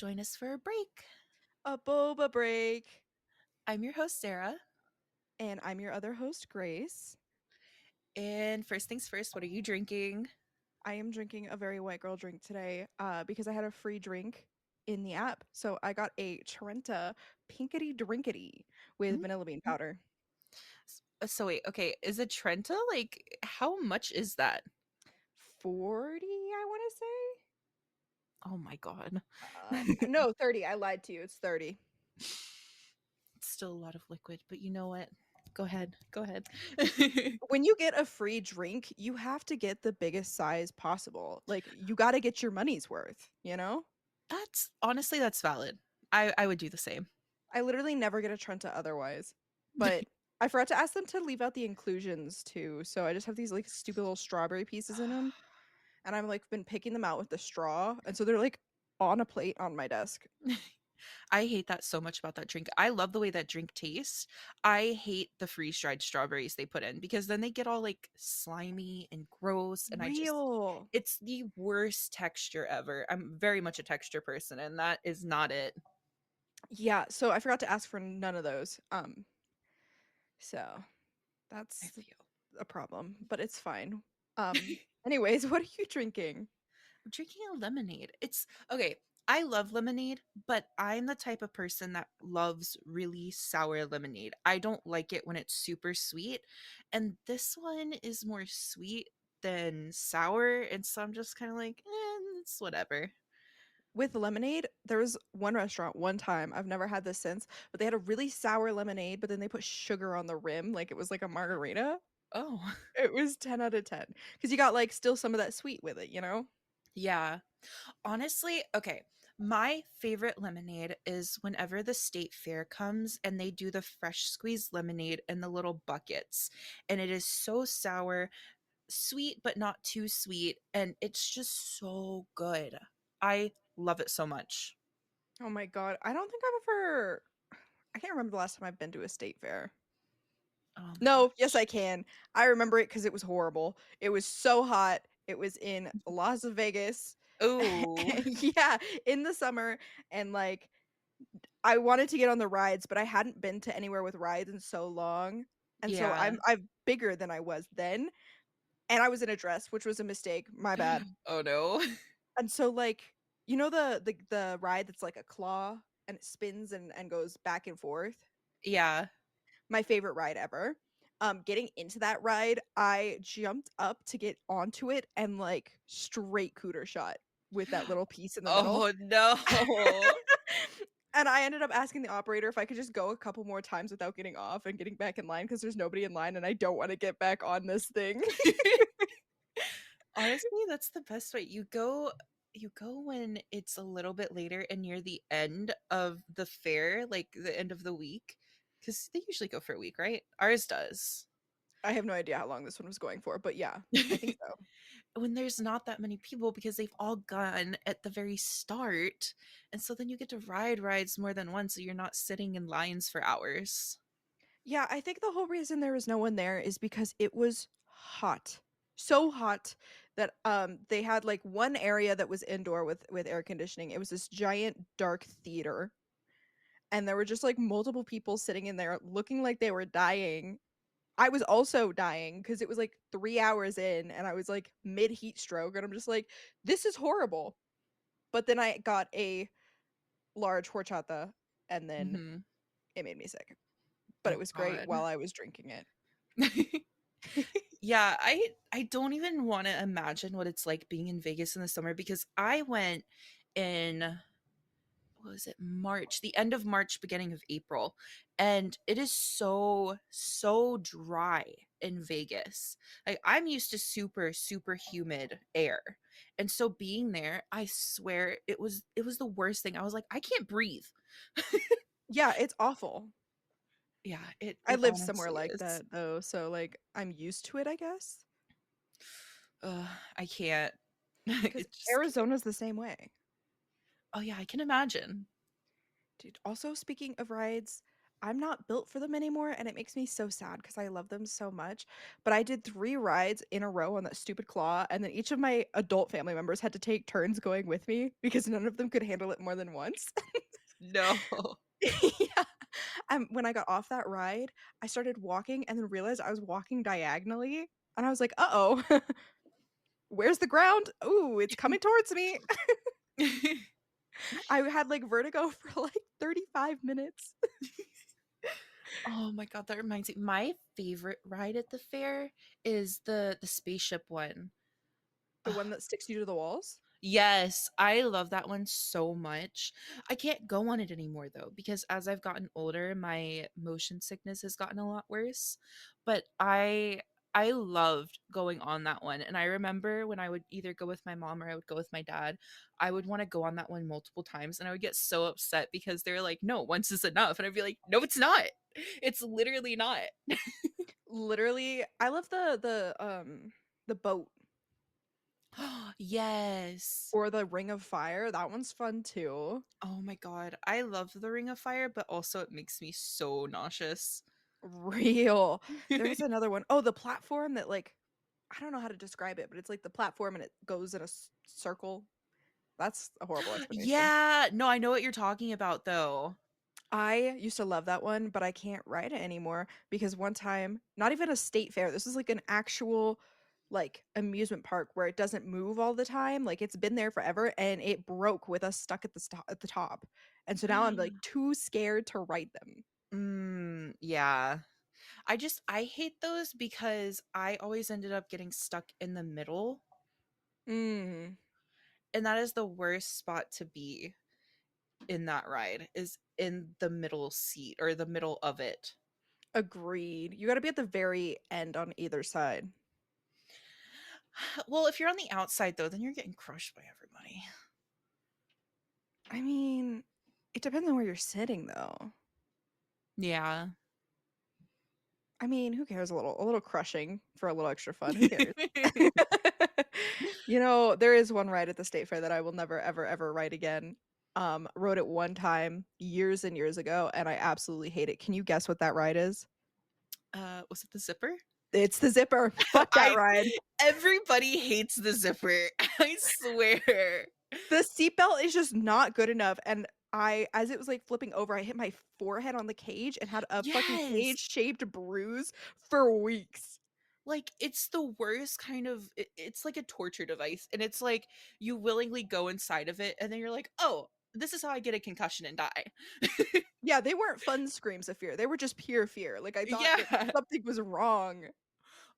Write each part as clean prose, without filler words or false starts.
join us for a break. A boba break. I'm your host, Zara. And I'm your other host, Grace. And first things first, what are you drinking? I am drinking a very white girl drink today because I had a free drink in the app. So I got a Trenta Pinkety Drinkety with Mm. vanilla bean powder. So wait, okay, is a Trenta like how much is that? 40, I want to say. Oh my god. No, 30. I lied to you. It's 30. It's still a lot of liquid, but you know what? Go ahead. Go ahead. When you get a free drink, you have to get the biggest size possible. Like, you got to get your money's worth, you know? That's honestly that's valid. I would do the same. I literally never get a Trenta otherwise. But I forgot to ask them to leave out the inclusions too. So I just have these like stupid little strawberry pieces in them. And I'm like been picking them out with the straw. And so they're like on a plate on my desk. I hate that so much about that drink. I love the way that drink tastes. I hate the freeze-dried strawberries they put in because then they get all like slimy and gross and Real. it's the worst texture ever. I'm very much a texture person and that is not it. Yeah, so I forgot to ask for none of those. So I that's feel. a problem, but it's fine. Anyways, what are you drinking? I'm drinking a lemonade. It's okay. I love lemonade, but I'm the type of person that loves really sour lemonade. I don't like it when it's super sweet. And this one is more sweet than sour. And so I'm just kind of like, it's whatever. With lemonade, there was one restaurant one time, I've never had this since, but they had a really sour lemonade, but then they put sugar on the rim like it was like a margarita. Oh, It was 10 out of 10 because you got like still some of that sweet with it, you know? yeah. Honestly, okay. My favorite lemonade is whenever the state fair comes and they do the fresh squeezed lemonade in the little buckets. And it is so sour, sweet, but not too sweet. And it's just so good. I love it so much. Oh my god, I don't think I've ever I can't remember the last time I've been to a state fair. Oh my No, yes, gosh. I can. I remember it because it was horrible. It was so hot. It was in Las Vegas. Ooh, Yeah, in the summer. And like, I wanted to get on the rides, but I hadn't been to anywhere with rides in so long. And so yeah. I'm bigger than I was then. And I was in a dress, which was a mistake. My bad. Oh no. And so like, you know the ride that's like a claw and it spins and goes back and forth? Yeah. My favorite ride ever. Getting into that ride, I jumped up to get onto it and like straight cooter shot with that little piece in the middle. Oh no. And I ended up asking the operator if I could just go a couple more times without getting off and getting back in line because there's nobody in line and I don't want to get back on this thing. Honestly, that's the best way. You go when it's a little bit later and near the end of the fair, like the end of the week, because they usually go for a week, right? Ours does. I have no idea how long this one was going for, but yeah, I think so. When there's not that many people because they've all gone at the very start. And so then you get to ride rides more than once, so you're not sitting in lines for hours. Yeah, I think the whole reason there was no one there is because it was hot. So hot that they had like one area that was indoor with air conditioning. It was this giant dark theater and there were just like multiple people sitting in there looking like they were dying. I was also dying because it was like 3 hours in and I was like mid heat stroke and I'm just like this is horrible. But then I got a large horchata and then Hmm. it made me sick. But it Oh was great God. while I was drinking it. Yeah, I don't even want to imagine what it's like being in Vegas in the summer because I went in what was it, March, the end of March, beginning of April, and it is so dry in Vegas. Like I'm used to super humid air. And so being there, I swear it was the worst thing. I was like, I can't breathe. Yeah, it's awful. Yeah, it I it lived somewhere honestly like is. that though, so like I'm used to it, I guess. I can't. Because It just can't. Arizona's the same way. Oh yeah, I can imagine. Dude, also speaking of rides, I'm not built for them anymore, and it makes me so sad because I love them so much. But I did 3 rides in a row on that stupid claw, and then each of my adult family members had to take turns going with me because none of them could handle it more than once. No. Yeah. When I got off that ride, I started walking and then realized I was walking diagonally, and I was like, "Uh-oh, where's the ground? Ooh, it's coming towards me." I had, like, vertigo for, like, 35 minutes. Oh my god, that reminds me. My favorite ride at the fair is the spaceship one. The one that sticks you to the walls? Yes, I love that one so much. I can't go on it anymore though because as I've gotten older, my motion sickness has gotten a lot worse. But I loved going on that one. And I remember when I would either go with my mom or I would go with my dad, I would want to go on that one multiple times and I would get so upset because they're like, "No, once is enough." And I'd be like, "No, it's not. It's literally not." Literally, I love the boat Yes. or the Ring of Fire, that one's fun too. Oh my god. I love the Ring of Fire, but also it makes me so nauseous. Real. There was another one. Oh, the platform that, like, I don't know how to describe it, but it's like the platform and it goes in a circle. That's a horrible explanation. Yeah, no, I know what you're talking about though. I used to love that one, but I can't ride it anymore because one time, not even a state fair, this is like an actual like amusement park where it doesn't move all the time. Like it's been there forever and it broke with us stuck at at the top. And so now I'm like too scared to ride them. Yeah. I hate those because I always ended up getting stuck in the middle, Mm, and that is the worst spot to be in that ride is in the middle seat or the middle of it. agreed. You got to be at the very end on either side. Well, if you're on the outside though, then you're getting crushed by everybody. I mean, it depends on where you're sitting though. Yeah. I mean, who cares a little crushing for a little extra fun, who cares? You know, there is one ride at the state fair that I will never ever ever ride again. Rode it one time years and years ago and I absolutely hate it. Can you guess what that ride is? Was it the zipper? It's the zipper. Fuck that I ride. Everybody hates the zipper. I swear. The seatbelt is just not good enough and I as it was like flipping over, I hit my forehead on the cage and had a fucking Yes. cage-shaped bruise for weeks. Like it's the worst kind of it's like a torture device and it's like you willingly go inside of it and then you're like, "Oh, this is how I get a concussion and die." Yeah, they weren't fun screams of fear. They were just pure fear. Like I thought that Yeah. something was wrong.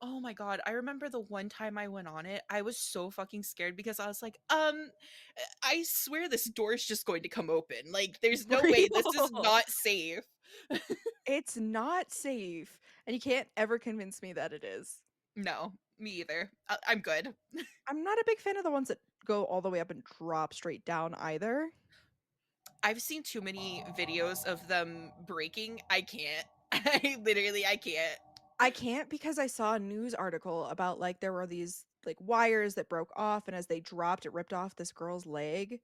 Oh my god, I remember the one time I went on it, I was so fucking scared because I was like, I swear this door is just going to come open. Like there's no way this is Real. not safe." It's not safe, and you can't ever convince me that it is. No, me either. I'm good. I'm not a big fan of the ones that go all the way up and drop straight down either. I've seen too many videos of them breaking. I can't. I can't. I can't because I saw a news article about like there were these like wires that broke off, and as they dropped, it ripped off this girl's leg.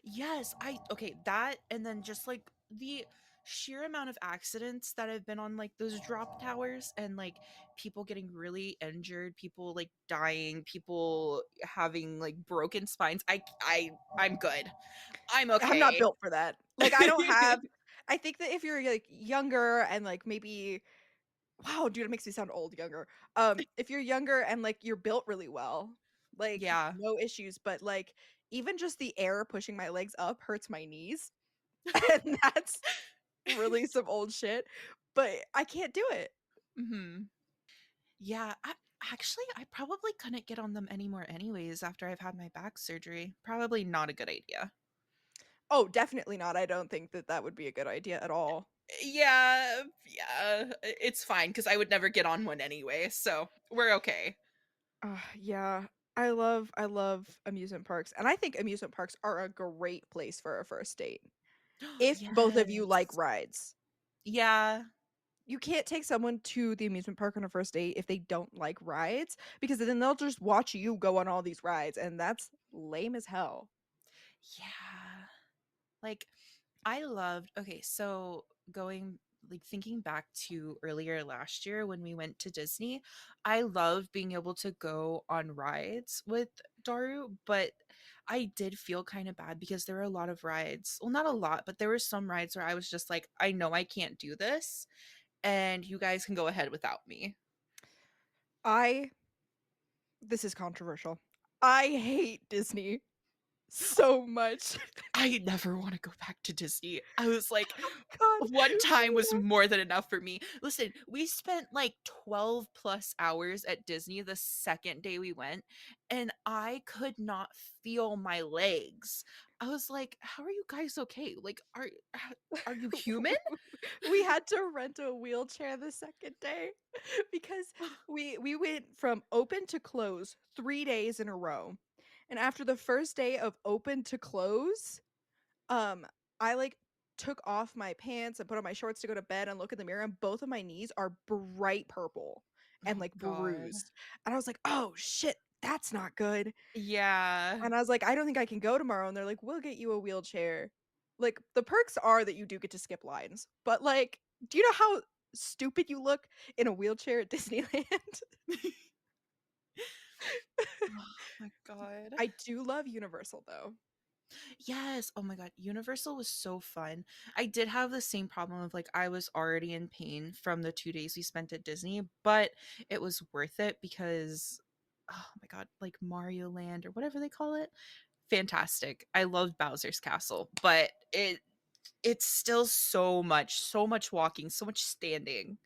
Yes, I okay, that and then just like the sheer amount of accidents that have been on like those drop towers and like people getting really injured, people like dying, people having like broken spines. I'm good. I'm I'm not okay. built for that. Like I don't have. I think that if you're like younger and like maybe wow, dude, it makes me sound old younger. If you're younger and like you're built really well, like Yeah. no issues, but like even just the air pushing my legs up hurts my knees. And that's really some old shit, but I can't do it. Mhm. Yeah, I probably couldn't get on them anymore anyways after I've had my back surgery. Probably not a good idea. Oh, definitely not. I don't think that that would be a good idea at all. Yeah, it's fine because I would never get on one anyway, so we're okay. Yeah. I love amusement parks, and I think amusement parks are a great place for a first date. If both of you like Yes. rides. Yeah. You can't take someone to the amusement park on a first date if they don't like rides, because then they'll just watch you go on all these rides, and that's lame as hell. Yeah. Like, I loved okay, so going like thinking back to earlier last year when we went to Disney, I love being able to go on rides with Daru, but I did feel kind of bad because there were a lot of rides. Well, not a lot, but there were some rides where I was just like, I know I can't do this, and you guys can go ahead without me. I This is controversial. I hate Disney so much. I never want to go back to Disney. I was like, God. one time was more than enough for me. Listen, we spent like 12 plus hours at Disney the second day we went, and I could not feel my legs. I was like, how are you guys okay? Like, are you human? We had to rent a wheelchair the second day because we went from open to close 3 days in a row. And after the first day of open to close, um I like took off my pants and put on my shorts to go to bed and look in the mirror, and both of my knees are bright purple and Oh like God. bruised. And I was like, "Oh shit, that's not good." Yeah. And I was like, "I don't think I can go tomorrow." And they're like, "We'll get you a wheelchair." Like, the perks are that you do get to skip lines, but, like, do you know how stupid you look in a wheelchair at Disneyland? Oh my God. I do love Universal, though. Yes. Oh my God. Universal was so fun. I did have the same problem of like, I was already in pain from the 2 days we spent at Disney, but it was worth it because, oh my God, like Mario Land or whatever they call it. Fantastic. I loved Bowser's Castle, but it's still so much walking, so much standing.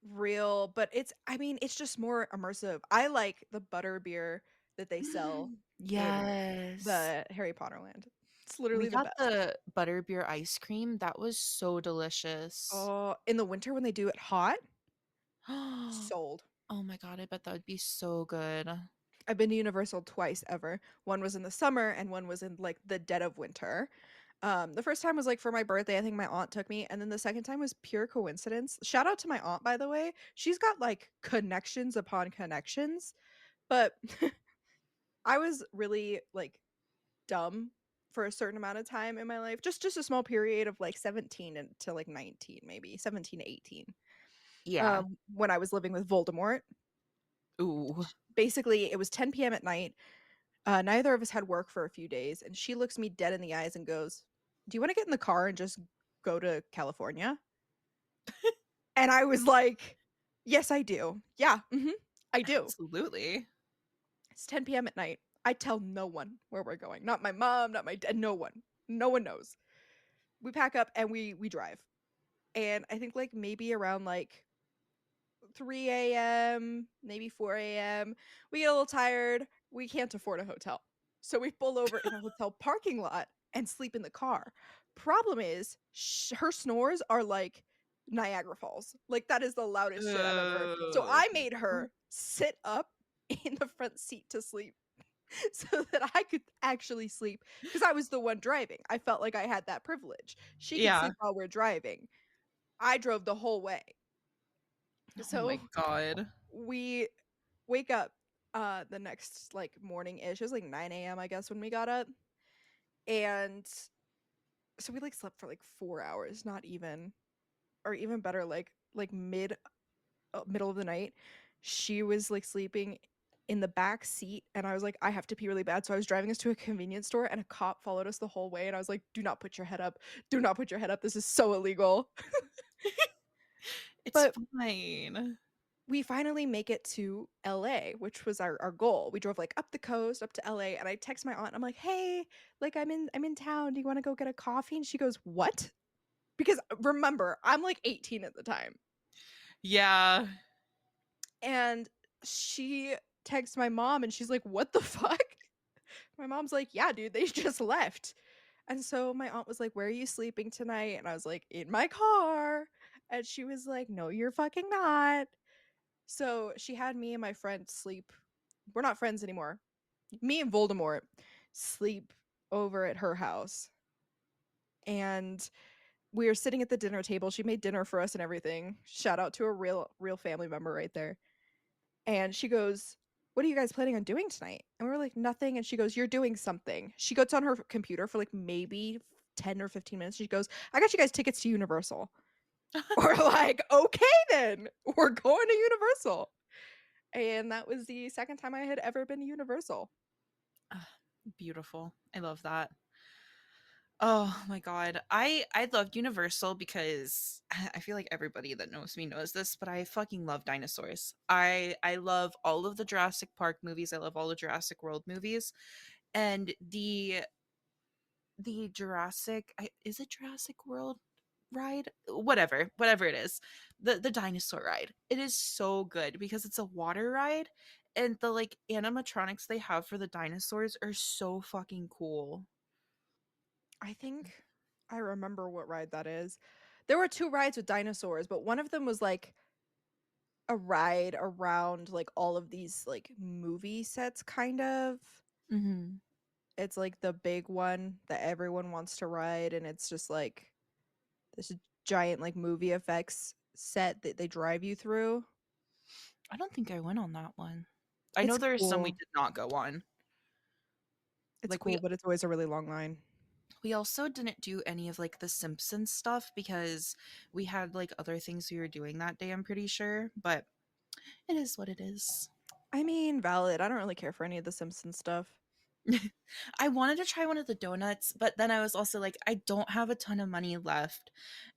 Real, but it's I mean, it's just more immersive. I like the butter beer that they sell in Yes. the Harry Potter land. It's We literally the got best. the butterbeer ice cream. That was so delicious. Oh, in the winter when they do it hot, sold. Oh my God, I bet that would be so good. I've been to Universal twice ever. One was in the summer and one was in like the dead of winter. The first time was like for my birthday. I think my aunt took me, and then the second time was pure coincidence. Shout out to my aunt, by the way. She's got like connections upon connections, but I was really like dumb for a certain amount of time in my life. Just a small period of like 17 and to like 19, maybe 17 to 18. Yeah. When I was living with Voldemort. Ooh. Basically, it was 10 p.m. at night. Neither of us had work for a few days, and she looks me dead in the eyes and goes, "Do you want to get in the car and just go to California?" And I was like, "Yes, I do. Yeah, I do." Absolutely. It's 10 p.m. at night. I tell no one where we're going. Not my mom, not my dad, no one. No one knows. We pack up and we drive. And I think like maybe around like 3 a.m., maybe 4 a.m., we get a little tired. We can't afford a hotel. So we pull over in a hotel parking lot and sleep in the car. Problem is, her snores are like Niagara Falls. Like, that is the loudest shit I've ever heard. So Ugh. I made her sit up in the front seat to sleep so that I could actually sleep because I was the one driving. I felt like I had that privilege. She could Yeah. sleep while we're driving. I drove the whole way. Oh my So God. we wake up the next like morning-ish. It was like 9 a.m. I guess when we got up. And so we like slept for like 4 hours, not even, or even better, like middle of the night. She was like sleeping in the back seat, and I was like, I have to pee really bad. So I was driving us to a convenience store, and a cop followed us the whole way, and I was like, do not put your head up. Do not put your head up. This is so illegal. It's But fine. we finally make it to LA, which was our goal. We drove like up the coast, up to LA, and I text my aunt. I'm like, "Hey, like I'm in town. Do you want to go get a coffee?" And she goes, "What?" Because remember, I'm like 18 at the time. Yeah. And she texts my mom and she's like, "What the fuck?" My mom's like, "Yeah, dude, they just left." And so my aunt was like, "Where are you sleeping tonight?" And I was like, "In my car." And she was like, "No, you're fucking not." So she had me and my friend sleep. We're not friends anymore. Me and Voldemort sleep over at her house. And we were sitting at the dinner table. She made dinner for us and everything. Shout out to a real family member right there. And she goes, "What are you guys planning on doing tonight?" And we were like, "Nothing." And she goes, "You're doing something." She gets on her computer for like maybe 10 or 15 minutes. She goes, "I got you guys tickets to Universal." We're like, okay, then we're going to Universal. And that was the second time I had ever been to Universal. Ugh, beautiful. I love that. Oh my god. I loved Universal because I feel like everybody that knows me knows this, but I fucking love dinosaurs. I love all of the Jurassic Park movies. I love all the Jurassic World movies. And the is it Jurassic World ride? Whatever it is. The dinosaur ride. It is so good because it's a water ride and the like animatronics they have for the dinosaurs are so fucking cool. I think I remember what ride that is. There were two rides with dinosaurs, but one of them was like a ride around like all of these like movie sets, kind of. Mhm. It's like the big one that everyone wants to ride, and it's just like this giant like movie effects set that they drive you through. I don't think I went on that one. I know It's there's some we cool. did not go on. It's Like cool, but it's always a really long line. we also didn't do any of like the Simpsons stuff because we had like other things we were doing that day, I'm pretty sure, but it is what it is. I mean, valid. I don't really care for any of the Simpsons stuff. I wanted to try one of the donuts, but then I was also like I don't have a ton of money left.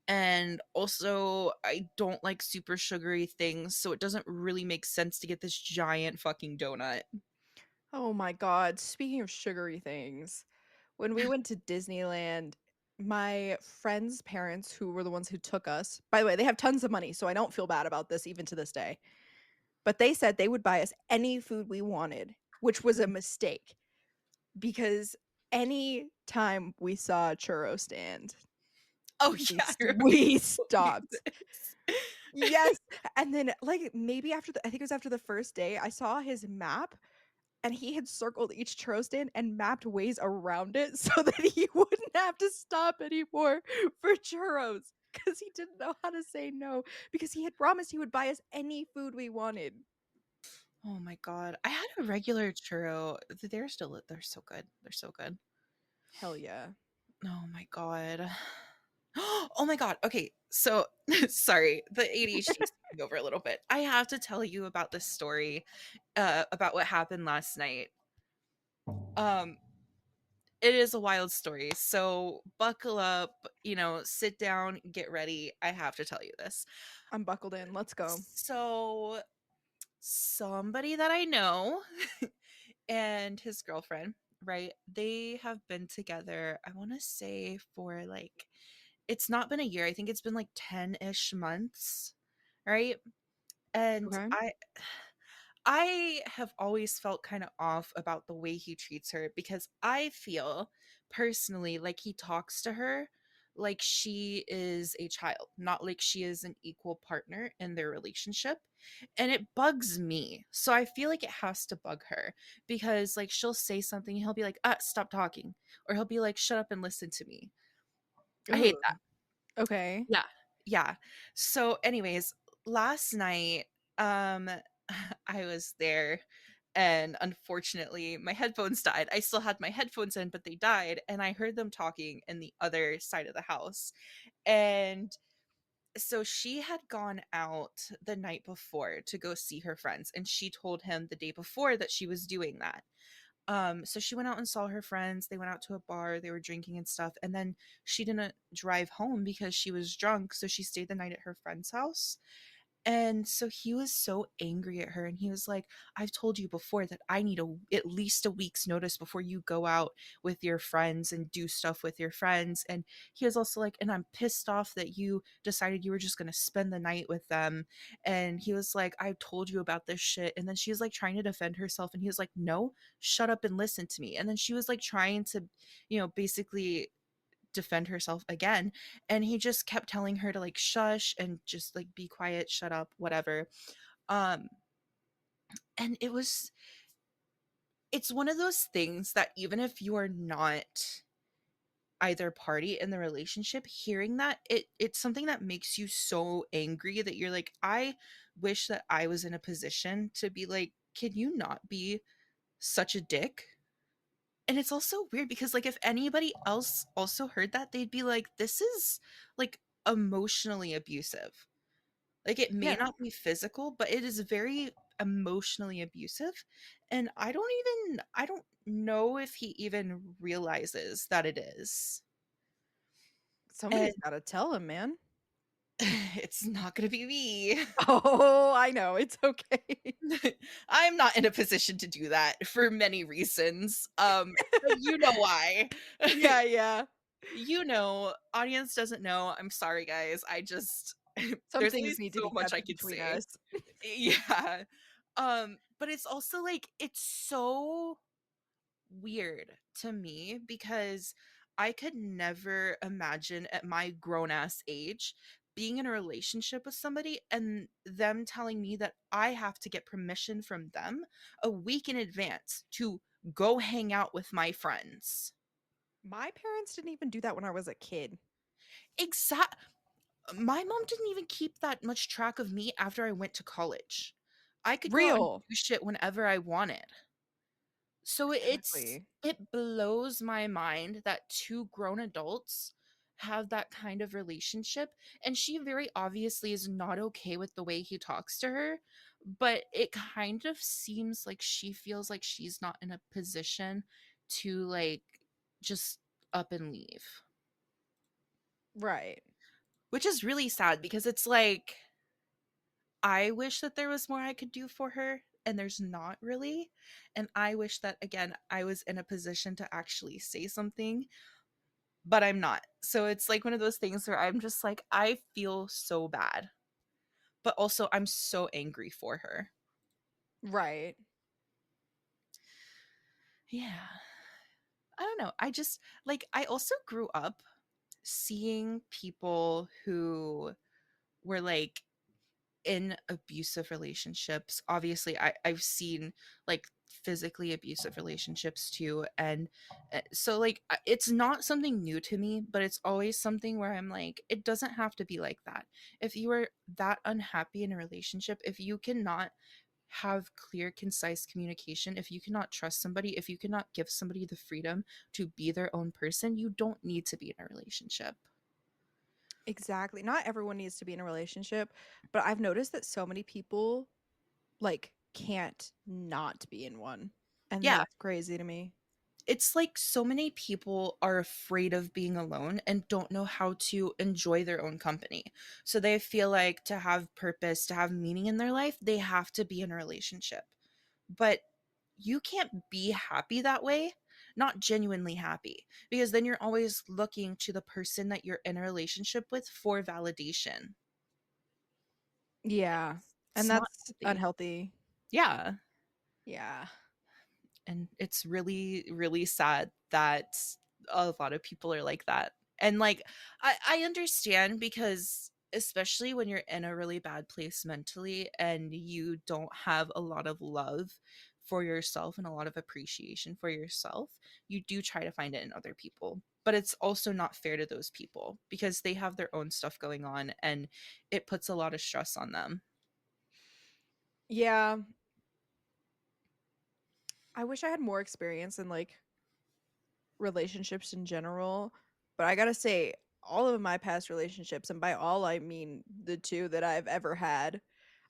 And also I don't like super sugary things, so it doesn't really make sense to get this giant fucking donut. Oh my god, speaking of sugary things, when we went to Disneyland, my friends' parents, who were the ones who took us, by the way, they have tons of money, so I don't feel bad about this even to this day. But they said they would buy us any food we wanted, which was a mistake because any time we saw a churro stand, Oh we yeah, I remember we you told me stopped. this. Yes, and then like maybe after the I think it was after the first day, I saw his map and he had circled each churro stand and mapped ways around it so that he wouldn't have to stop anymore for churros because he didn't know how to say no because he had promised he would buy us any food we wanted. Oh my god. I had a regular churro. They're so good. They're so good. Hell yeah. Oh my god. Oh my god. Okay. So sorry, the ADHD is taking over a little bit. I have to tell you about this story about what happened last night. Um it is a wild story. So buckle up, sit down, get ready. I have to tell you this. I'm buckled in. Let's go. So somebody that I know and his girlfriend, right? They have been together, I want to say for like it's not been a year. I think it's been like 10-ish months, right? And Okay. I have always felt kind of off about the way he treats her because I feel personally like he talks to her like she is a child, not like she is an equal partner in their relationship. And it bugs me. So I feel like it has to bug her because like she'll say something and he'll be like, stop talking. Or he'll be like, shut up and listen to me. I hate Ooh. that. Okay. Yeah. Yeah. So anyways, last night um I was there and unfortunately my headphones died. I still had my headphones in but they died and I heard them talking in the other side of the house. And so she had gone out the night before to go see her friends and she told him the day before that she was doing that. So she went out and saw her friends. They went out to a bar, they were drinking and stuff, and then she didn't drive home because she was drunk, so she stayed the night at her friend's house. And so he was so angry at her and he was like, I've told you before that I need at least a week's notice before you go out with your friends and do stuff with your friends. And he was also like, and I'm pissed off that you decided you were just going to spend the night with them. And he was like, I told you about this shit. And then she was like trying to defend herself and he was like, no, shut up and listen to me. And then she was like trying to, basically defend herself again, and he just kept telling her to like shush and just like be quiet, shut up, whatever. um and it's one of those things that even if you are not either party in the relationship, hearing that it's something that makes you so angry that you're like, I wish that I was in a position to be like, can you not be such a dick? And it's also weird because like if anybody else also heard that, they'd be like, this is like emotionally abusive. Like, it may Yeah. not be physical, but it is very emotionally abusive, and I don't know if he even realizes that it is. And Somebody's gotta tell him, man. it's not gonna be me. Oh, I know, it's okay. I'm not in a position to do that for many reasons, but you know why. Yeah, yeah. You know, audience doesn't know, I'm sorry, guys, I just Some there's only things need to so be much I kept could between say. us. Yeah. But it's also, like, it's so weird to me because I could never imagine at my grown ass age being in a relationship with somebody and them telling me that I have to get permission from them a week in advance to go hang out with my friends. My parents didn't even do that when I was a kid. Exact My mom didn't even keep that much track of me after I went to college. I could go out and Real. do shit whenever I wanted. So Exactly. it blows my mind that two grown adults have that kind of relationship, and she very obviously is not okay with the way he talks to her, but it kind of seems like she feels like she's not in a position to, like, just up and leave, Right. which is really sad because it's like I wish that there was more I could do for her, and there's not really. And I wish that, again, I was in a position to actually say something, but I'm not. So it's like one of those things where I'm just like, I feel so bad, but also I'm so angry for her. Right. Yeah. I don't know. I just like, I also grew up seeing people who were like in abusive relationships. Obviously, I've seen like physically abusive relationships too, and so like it's not something new to me, but it's always something where I'm like, it doesn't have to be like that. If you are that unhappy in a relationship, if you cannot have clear, concise communication, if you cannot trust somebody, if you cannot give somebody the freedom to be their own person, you don't need to be in a relationship. Exactly. Not everyone needs to be in a relationship, but I've noticed that so many people like can't not be in one. And Yeah, that's crazy to me. it's like so many people are afraid of being alone and don't know how to enjoy their own company. So they feel like to have purpose, to have meaning in their life, they have to be in a relationship. But you can't be happy that way, not genuinely happy, because then you're always looking to the person that you're in a relationship with for validation. Yeah. It's And not that's healthy. unhealthy. Yeah. Yeah. And it's really really sad that a lot of people are like that, and like I understand because especially when you're in a really bad place mentally and you don't have a lot of love for yourself and a lot of appreciation for yourself, you do try to find it in other people, but it's also not fair to those people because they have their own stuff going on and it puts a lot of stress on them. Yeah. I wish I had more experience in like relationships in general, but I gotta say, all of my past relationships, and by all I mean the two that I've ever had,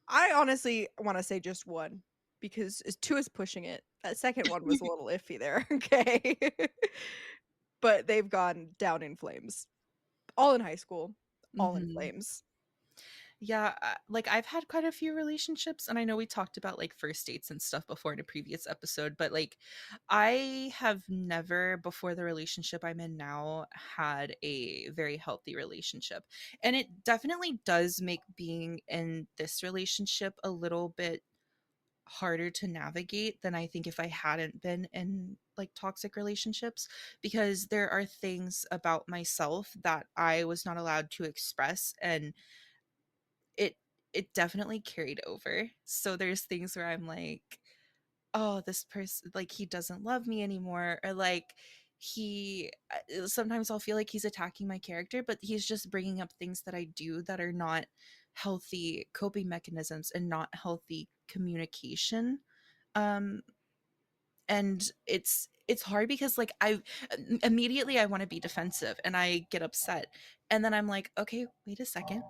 I honestly want to say just one because two is pushing it. That second one was a little iffy there, okay? But they've gone down in flames. All in high school, all in Mhm. flames. Yeah, like I've had quite a few relationships, and I know we talked about like first dates and stuff before in a previous episode, but like I have never, before the relationship I'm in now, had a very healthy relationship. And it definitely does make being in this relationship a little bit harder to navigate than I think if I hadn't been in like toxic relationships, because there are things about myself that I was not allowed to express, and it it definitely carried over. So there's things where I'm like, "Oh, this person, like, he doesn't love me anymore," or like sometimes I'll feel like he's attacking my character, but he's just bringing up things that I do that are not healthy coping mechanisms and not healthy communication. Um And it's hard because like I immediately I want to be defensive and I get upset. And then I'm like, okay, wait a second.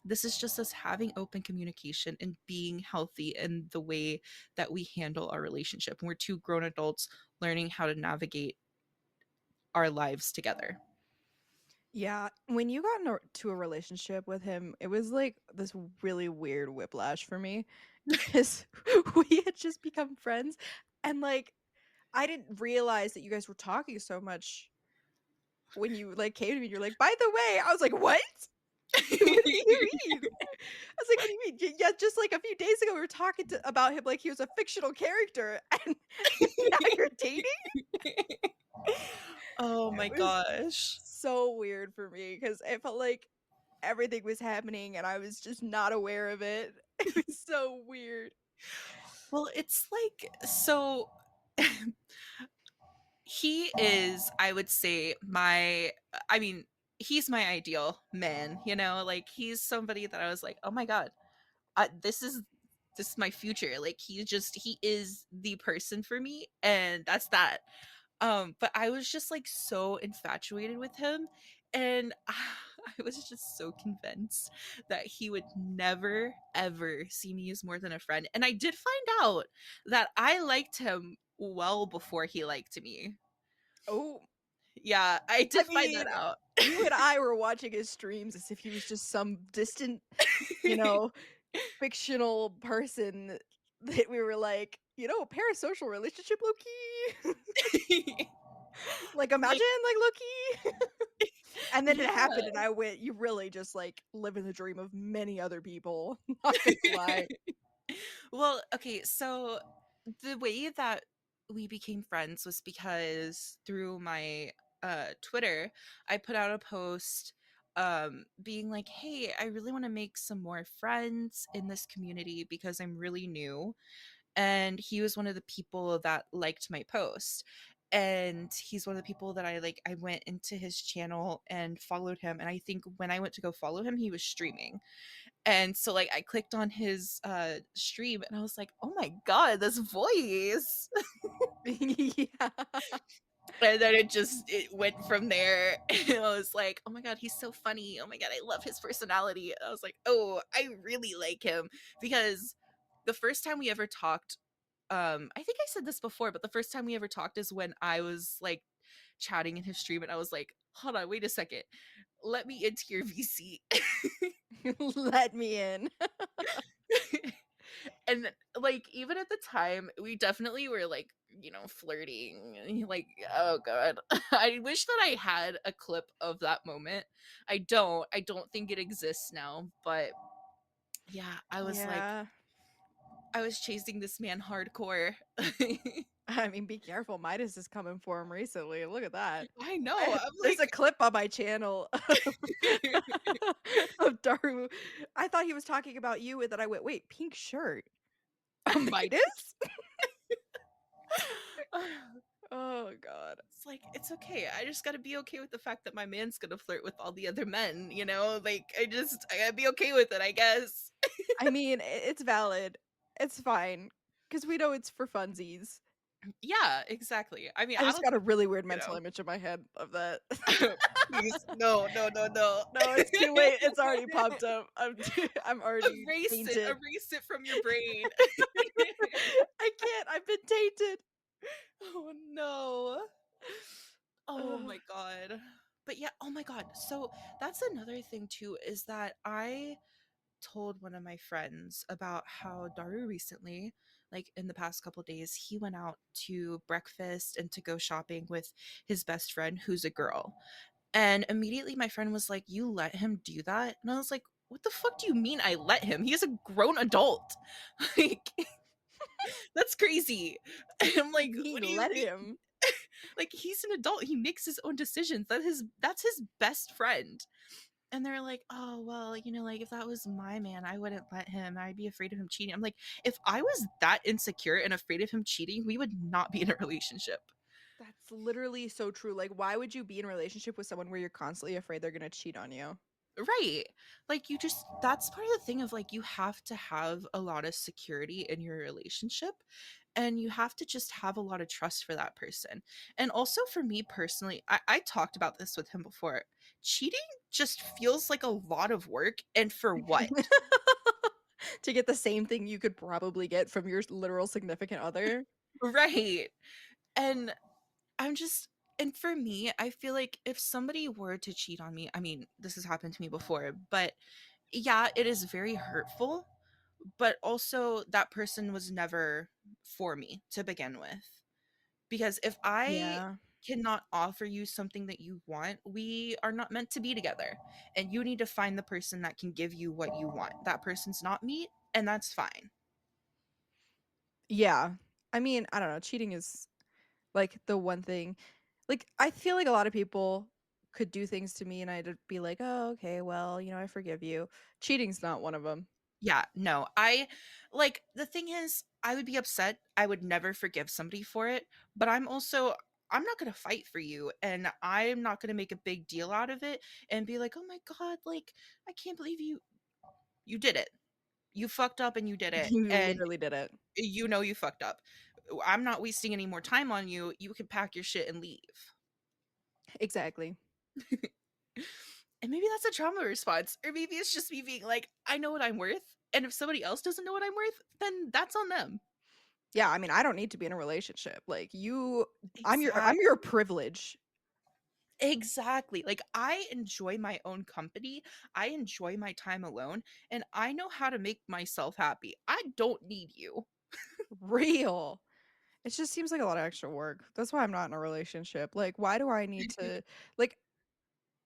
This is just us having open communication and being healthy in the way that we handle our relationship. And we're two grown adults learning how to navigate our lives together. Yeah, when you got into a relationship with him, it was like this really weird whiplash for me because we had just become friends and like I didn't realize that you guys were talking so much when you like came to me. You're like, by the way, I was like, what? What do you mean? I was like, what do you mean? Yeah, just like a few days ago, we were talking about him like he was a fictional character, and now you're dating. Oh It my was gosh. so weird for me because it felt like everything was happening and I was just not aware of it. It was so weird. Well, it's like so he is, I would say, I mean, he's my ideal man, you know? Like he's somebody that I was like, "Oh my god, this is my future." Like he is the person for me and that's that. But I was just like so infatuated with him and I was just so convinced that he would never ever see me as more than a friend. And I did find out that I liked him well before he liked me. Oh, Yeah, I I did find mean, that out. you and I were watching his streams as if he was just some distant, you know, fictional person that we were like, parasocial relationship low key. Like Like, imagine like low key. And then it yeah. happened and I went, you really just like live in the dream of many other people. Not gonna lie. Well, okay, so the way that we became friends was because through my Twitter, I put out a post being like, "Hey, I really want to make some more friends in this community because I'm really new." And he was one of the people that liked my post. And he's one of the people that I went into his channel and followed him, and I think when I went to go follow him, he was streaming. And so like I clicked on his stream and I was like, "Oh my god, this voice." Yeah. And then it went from there. And I was like, "Oh my god, he's so funny. Oh my god, I love his personality." I was like, "Oh, I really like him." Because the first time we ever talked, I think I said this before, but the first time we ever talked is when I was like chatting in his stream and I was like, "Hold on, wait a second. Let me into your VC." Let me in. And like even at the time we definitely were like, flirting. And like, oh god. I wish that I had a clip of that moment. I don't think it exists now, but yeah, Yeah. I was chasing this man hardcore. I mean, be careful. Midas is coming for him recently. Look at that. I know, I'm There's a like clip on my channel of Daru. I thought he was talking about you, and then I went, wait, pink shirt. Midas? Oh, God. it's like it's okay. I just gotta be okay with the fact that my man's gonna flirt with all the other men, you know? Like I gotta be okay with it, I guess. I mean, it's valid. It's fine. Because we know it's for funsies. Yeah, exactly. I mean, I I just don't got a think, really weird you mental know. image in my head of that. Please, no, no, no, no. No, it's too late. It's already popped up. I'm already tainted. Erase it from your brain. I can't. I've been tainted. Oh no. Oh Ugh. my god. But yeah, oh my god. So that's another thing too is that I told one of my friends about how Daru recently, like in the past couple days, he went out to breakfast and to go shopping with his best friend who's a girl. And immediately my friend was like, "You let him do that?" And I was like, "What the fuck do you mean I let him? He is a grown adult." Like, that's crazy. And I'm You like, mean "What do you let mean?" him? Like, he's an adult. He makes his own decisions. That's his best friend. And they're like, "Oh, well, like if that was my man, I wouldn't let him. I'd be afraid of him cheating." I'm like, "If I was that insecure and afraid of him cheating, we would not be in a relationship." That's literally so true. Like, why would you be in a relationship with someone where you're constantly afraid they're gonna cheat on you? Right. Like that's part of the thing of like you have to have a lot of security in your relationship. and you have to just have a lot of trust for that person. And also for me personally, I talked about this with him before. Cheating just feels like a lot of work, and for what? To get the same thing you could probably get from your literal significant other. Right. And I'm just and for me, I feel like if somebody were to cheat on me, I mean, this has happened to me before, but yeah, it is very hurtful, but also that person was never for me to begin with. Because if I Yeah. cannot offer you something that you want, we are not meant to be together. And you need to find the person that can give you what you want. That person's not me, and that's fine. Yeah. I mean, I don't know, cheating is, like, the one thing like, I feel like a lot of people could do things to me and I'd be like, "Oh, okay, well, I forgive you." Cheating's not one of them. Yeah, no. I like the thing is, I would be upset. I would never forgive somebody for it, but I'm not going to fight for you, and I'm not going to make a big deal out of it and be like, "Oh my god, like I can't believe you did it. You fucked up and you did it." You And literally did it. you know you fucked up. I'm not wasting any more time on you. You can pack your shit and leave. Exactly. And maybe that's a trauma response, or maybe it's just me being like, I know what I'm worth, and if somebody else doesn't know what I'm worth, then that's on them. Yeah, I mean, I don't need to be in a relationship. Like, I'm your Exactly. privilege. Exactly. Like I enjoy my own company. I enjoy my time alone, and I know how to make myself happy. I don't need you. Real. It just seems like a lot of extra work. That's why I'm not in a relationship. Like, why do I need to like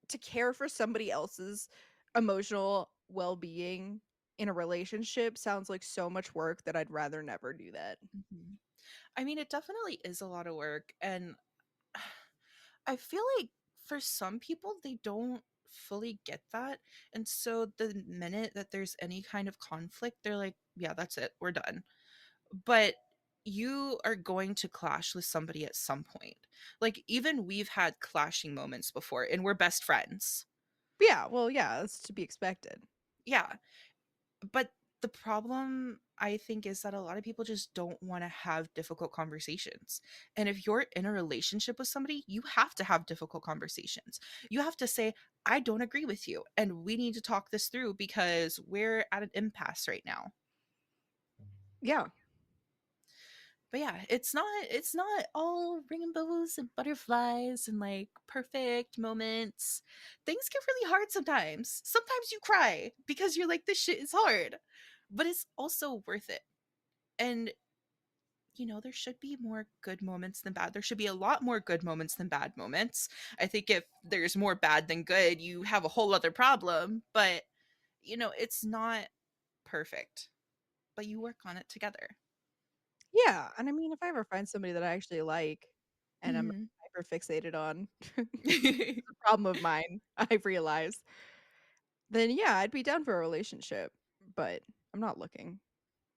to care for somebody else's emotional well-being in a relationship sounds like so much work that I'd rather never do that. Mhm. I mean, it definitely is a lot of work, and I feel like for some people they don't fully get that. And so the minute that there's any kind of conflict, they're like, yeah, that's it. We're done. But you are going to clash with somebody at some point. Like even we've had clashing moments before and we're best friends. Yeah, well, yeah, that's to be expected. Yeah. But the problem I think is that a lot of people just don't want to have difficult conversations. And if you're in a relationship with somebody, you have to have difficult conversations. You have to say, I don't agree with you. And we need to talk this through because we're at an impasse right now. Yeah. But yeah, it's not all rainbows and butterflies and like perfect moments. Things get really hard sometimes. Sometimes you cry because you're like, this shit is hard. But it's also worth it. And there should be more good moments than bad. There should be a lot more good moments than bad moments. I think if there's more bad than good, you have a whole other problem. But it's not perfect. But you work on it together. Yeah, and I mean, if I ever find somebody that I actually like and I'm Mhm. hyper fixated on, it's a problem of mine, I realize, then yeah, I'd be down for a relationship, but I'm not looking.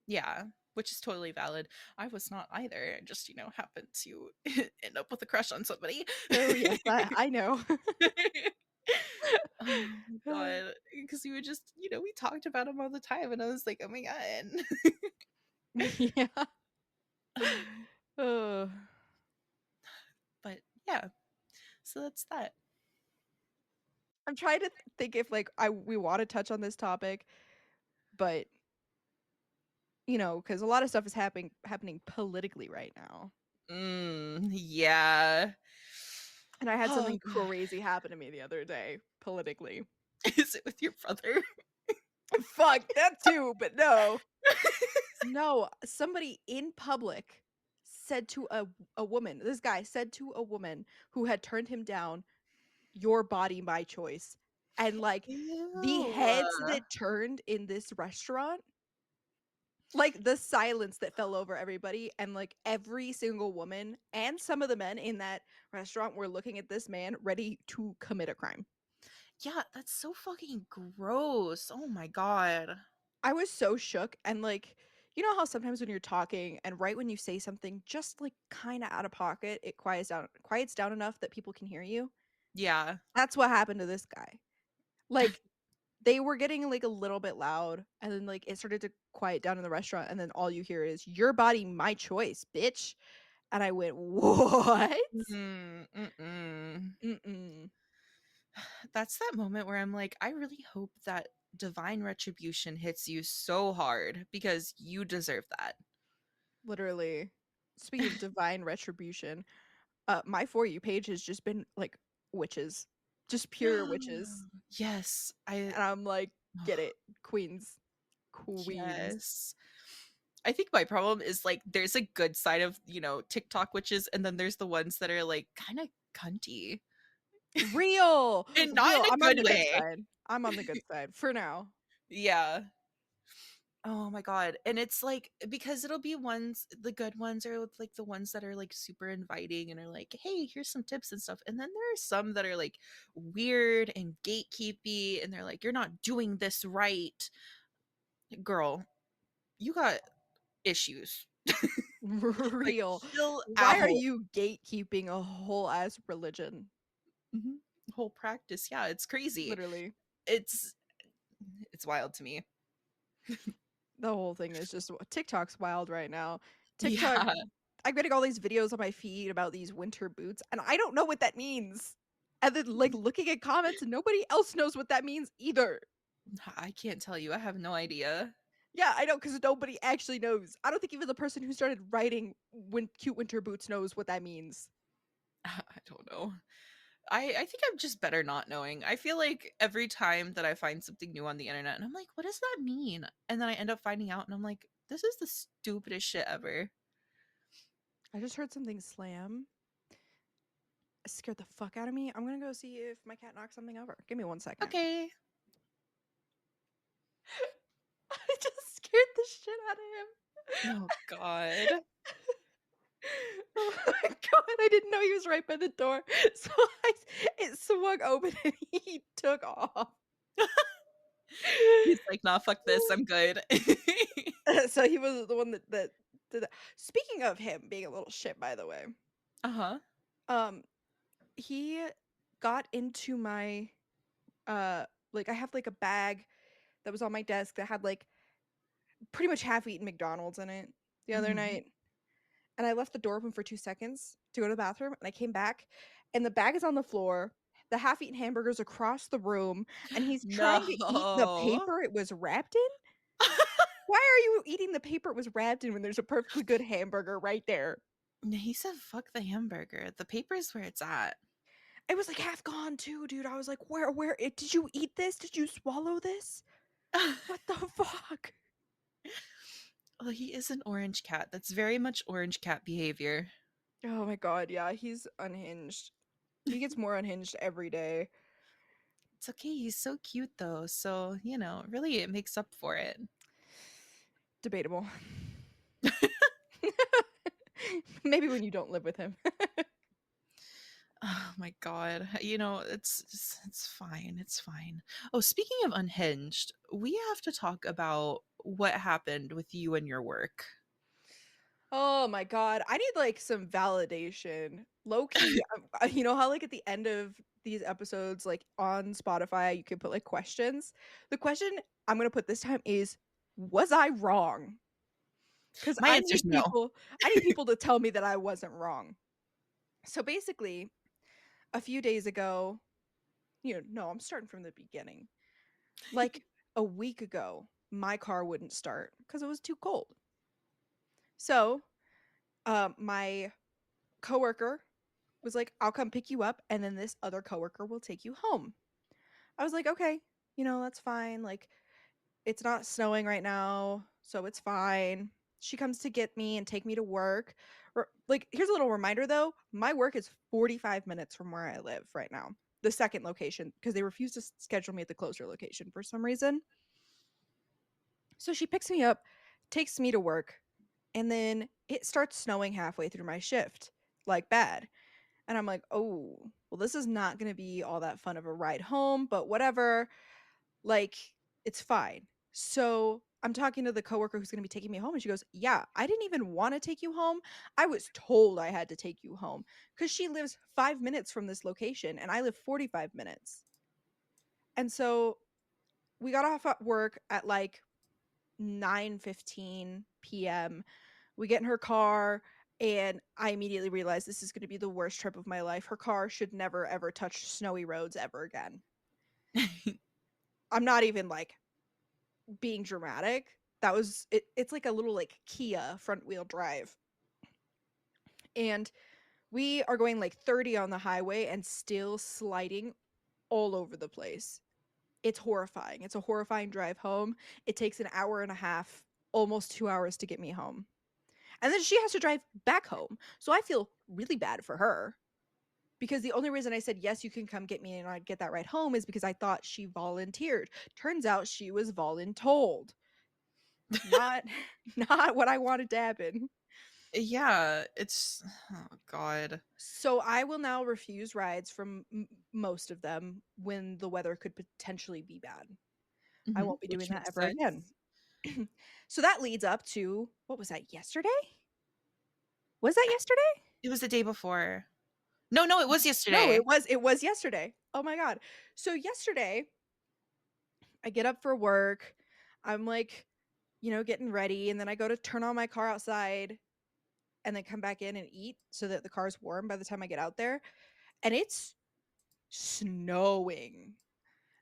Yeah, which is totally valid. I was not either. I just, happened to end up with a crush on somebody. Oh, yes, I know. Oh my god. Because we would just, we talked about him all the time, and I was like, oh my god. Yeah. Ugh. But yeah, so that's that. I'm trying to think if, like, I we wanna touch on this topic, but, because a lot of stuff is happening politically right now, Yeah. and I had Oh something crazy happen to me the other day, politically. is it with your brother? Fuck, that too, but no. No, somebody in public said to a woman this guy said to a woman who had turned him down, "Your body, my choice." And, like, the heads Ew. that turned in this restaurant, like, the silence that fell over everybody, and, like, every single woman and some of the men in that restaurant were looking at this man ready to commit a crime. Yeah, that's so fucking gross. Oh my god. I was so shook and, like, you know how sometimes when you're talking and right when you say something just, like, kinda out of pocket, it quiets down enough that people can hear you? Yeah. That's what happened to this guy. Like, they were getting like a little bit loud, and then like it started to quiet down in the restaurant, and then all you hear is "Your body, my choice, bitch." And I went, "What?" Mm, mm-mm. Mm-mm. That's that moment where I'm like, I really hope that divine retribution hits you so hard because you deserve that. Literally. Speaking of divine retribution, my For You page has just been like witches, just pure witches, Yes, I and I'm like, get it, queens, queens. yes. I think my problem is like there's a good side of, TikTok witches and then there's the ones that are like kind of cunty Real, and not real. in a I'm on good the good way. side. I'm on the good side for now. Yeah. Oh my god. And it's like because it'll be ones the good ones are like the ones that are like super inviting and are like, "Hey, here's some tips and stuff." And then there are some that are like weird and gatekeepy and they're like, "You're not doing this right." Girl, you got issues. Like Real. chill Why are out. you gatekeeping a whole ass religion? Mhm. Whole practice. Yeah, it's crazy. Literally. It's it's wild to me. The whole thing is just TikTok's wild right now. TikTok, Yeah. I'm getting all these videos on my feed about these winter boots, and I don't know what that means. And then like looking at comments, and nobody else knows what that means either. I can't tell you. I have no idea. Yeah, I know because nobody actually knows. I don't think even the person who started writing cute winter boots knows what that means. I don't know. I think I'm just better not knowing. I feel like every time that I find something new on the internet and I'm like, what does that mean? And then I end up finding out and I'm like, this is the stupidest shit ever. I just heard something slam. It scared the fuck out of me. I'm gonna go see if my cat knocked something over. Give me 1 second. Okay. I just scared the shit out of him. Oh God. Oh my god, I didn't know he was right by the door. So it swung open and he took off. He's like, nah, fuck this. I'm good. So he was the one that did that. Speaking of him being a little shit, by the way, Uh-huh. um, he got into my like I have like a bag that was on my desk that had like pretty much half-eaten McDonald's in it the other Mhm. night. And I left the door open for 2 seconds to go to the bathroom, and I came back, and the bag is on the floor, the half-eaten hamburger's across the room, and he's trying to eat the No. paper it was wrapped in? Why are you eating the paper it was wrapped in when there's a perfectly good hamburger right there? He said, fuck the hamburger. The paper's where it's at. It was, like, half gone too, dude. I was like, "Where did you eat this? Did you swallow this? What the fuck?" Well, he is an orange cat. That's very much orange cat behavior. Oh my god, yeah, he's unhinged. He gets more unhinged every day. It's okay. He's so cute though. So, really it makes up for it. Debatable. Maybe when you don't live with him. Oh my god. It's fine. It's fine. Oh, speaking of unhinged, we have to talk about what happened with you and your work. Oh my god, I need, like, some validation. Low key, you know how, like, at the end of these episodes, like, on Spotify, you can put, like, questions? The question I'm gonna put this time is, "Was I wrong?" 'Cause My answer's no. I need people to tell me that I wasn't wrong. So, basically, a few days ago no, I'm starting from the beginning. Like, a week ago, my car wouldn't start because it was too cold. So, my coworker was like, "I'll come pick you up, and then this other coworker will take you home." I was like, "Okay, that's fine. Like, it's not snowing right now, so it's fine." She comes to get me and take me to work. Like, here's a little reminder though, my work is 45 minutes from where I live right now. The second location, because they refused to schedule me at the closer location for some reason. So she picks me up, takes me to work, and then it starts snowing halfway through my shift, like bad. And I'm like, "Oh, well, this is not gonna be all that fun of a ride home, but whatever. Like, it's fine." So I'm talking to the coworker who's gonna be taking me home, and she goes, "Yeah, I didn't even want to take you home. I was told I had to take you home because she lives 5 minutes from this location, and I live 45 minutes." And so we got off at work at like 9:15 p.m. We get in her car and I immediately realized this is going to be the worst trip of my life. Her car should never ever touch snowy roads ever again. I'm not even like being dramatic. That was it's like a little like Kia front wheel drive. And we are going like 30 on the highway and still sliding all over the place. It's horrifying. It's a horrifying drive home. It takes an hour and a half, almost 2 hours to get me home. And then she has to drive back home. So I feel really bad for her because the only reason I said, yes, you can come get me and I'd get that ride home is because I thought she volunteered. Turns out she was voluntold. Not, not what I wanted to happen. Yeah, it's oh god. So I will now refuse rides from most of them when the weather could potentially be bad. I Mhm, won't be doing which that makes ever again. sense. So that leads up to what was that yesterday? Was that yesterday? It was the day before. No, no, it was No, yesterday. it was yesterday. Oh my god. So yesterday, I get up for work. I'm like, getting ready and then I go to turn on my car outside and then come back in and eat so that the car's warm by the time I get out there and it's snowing.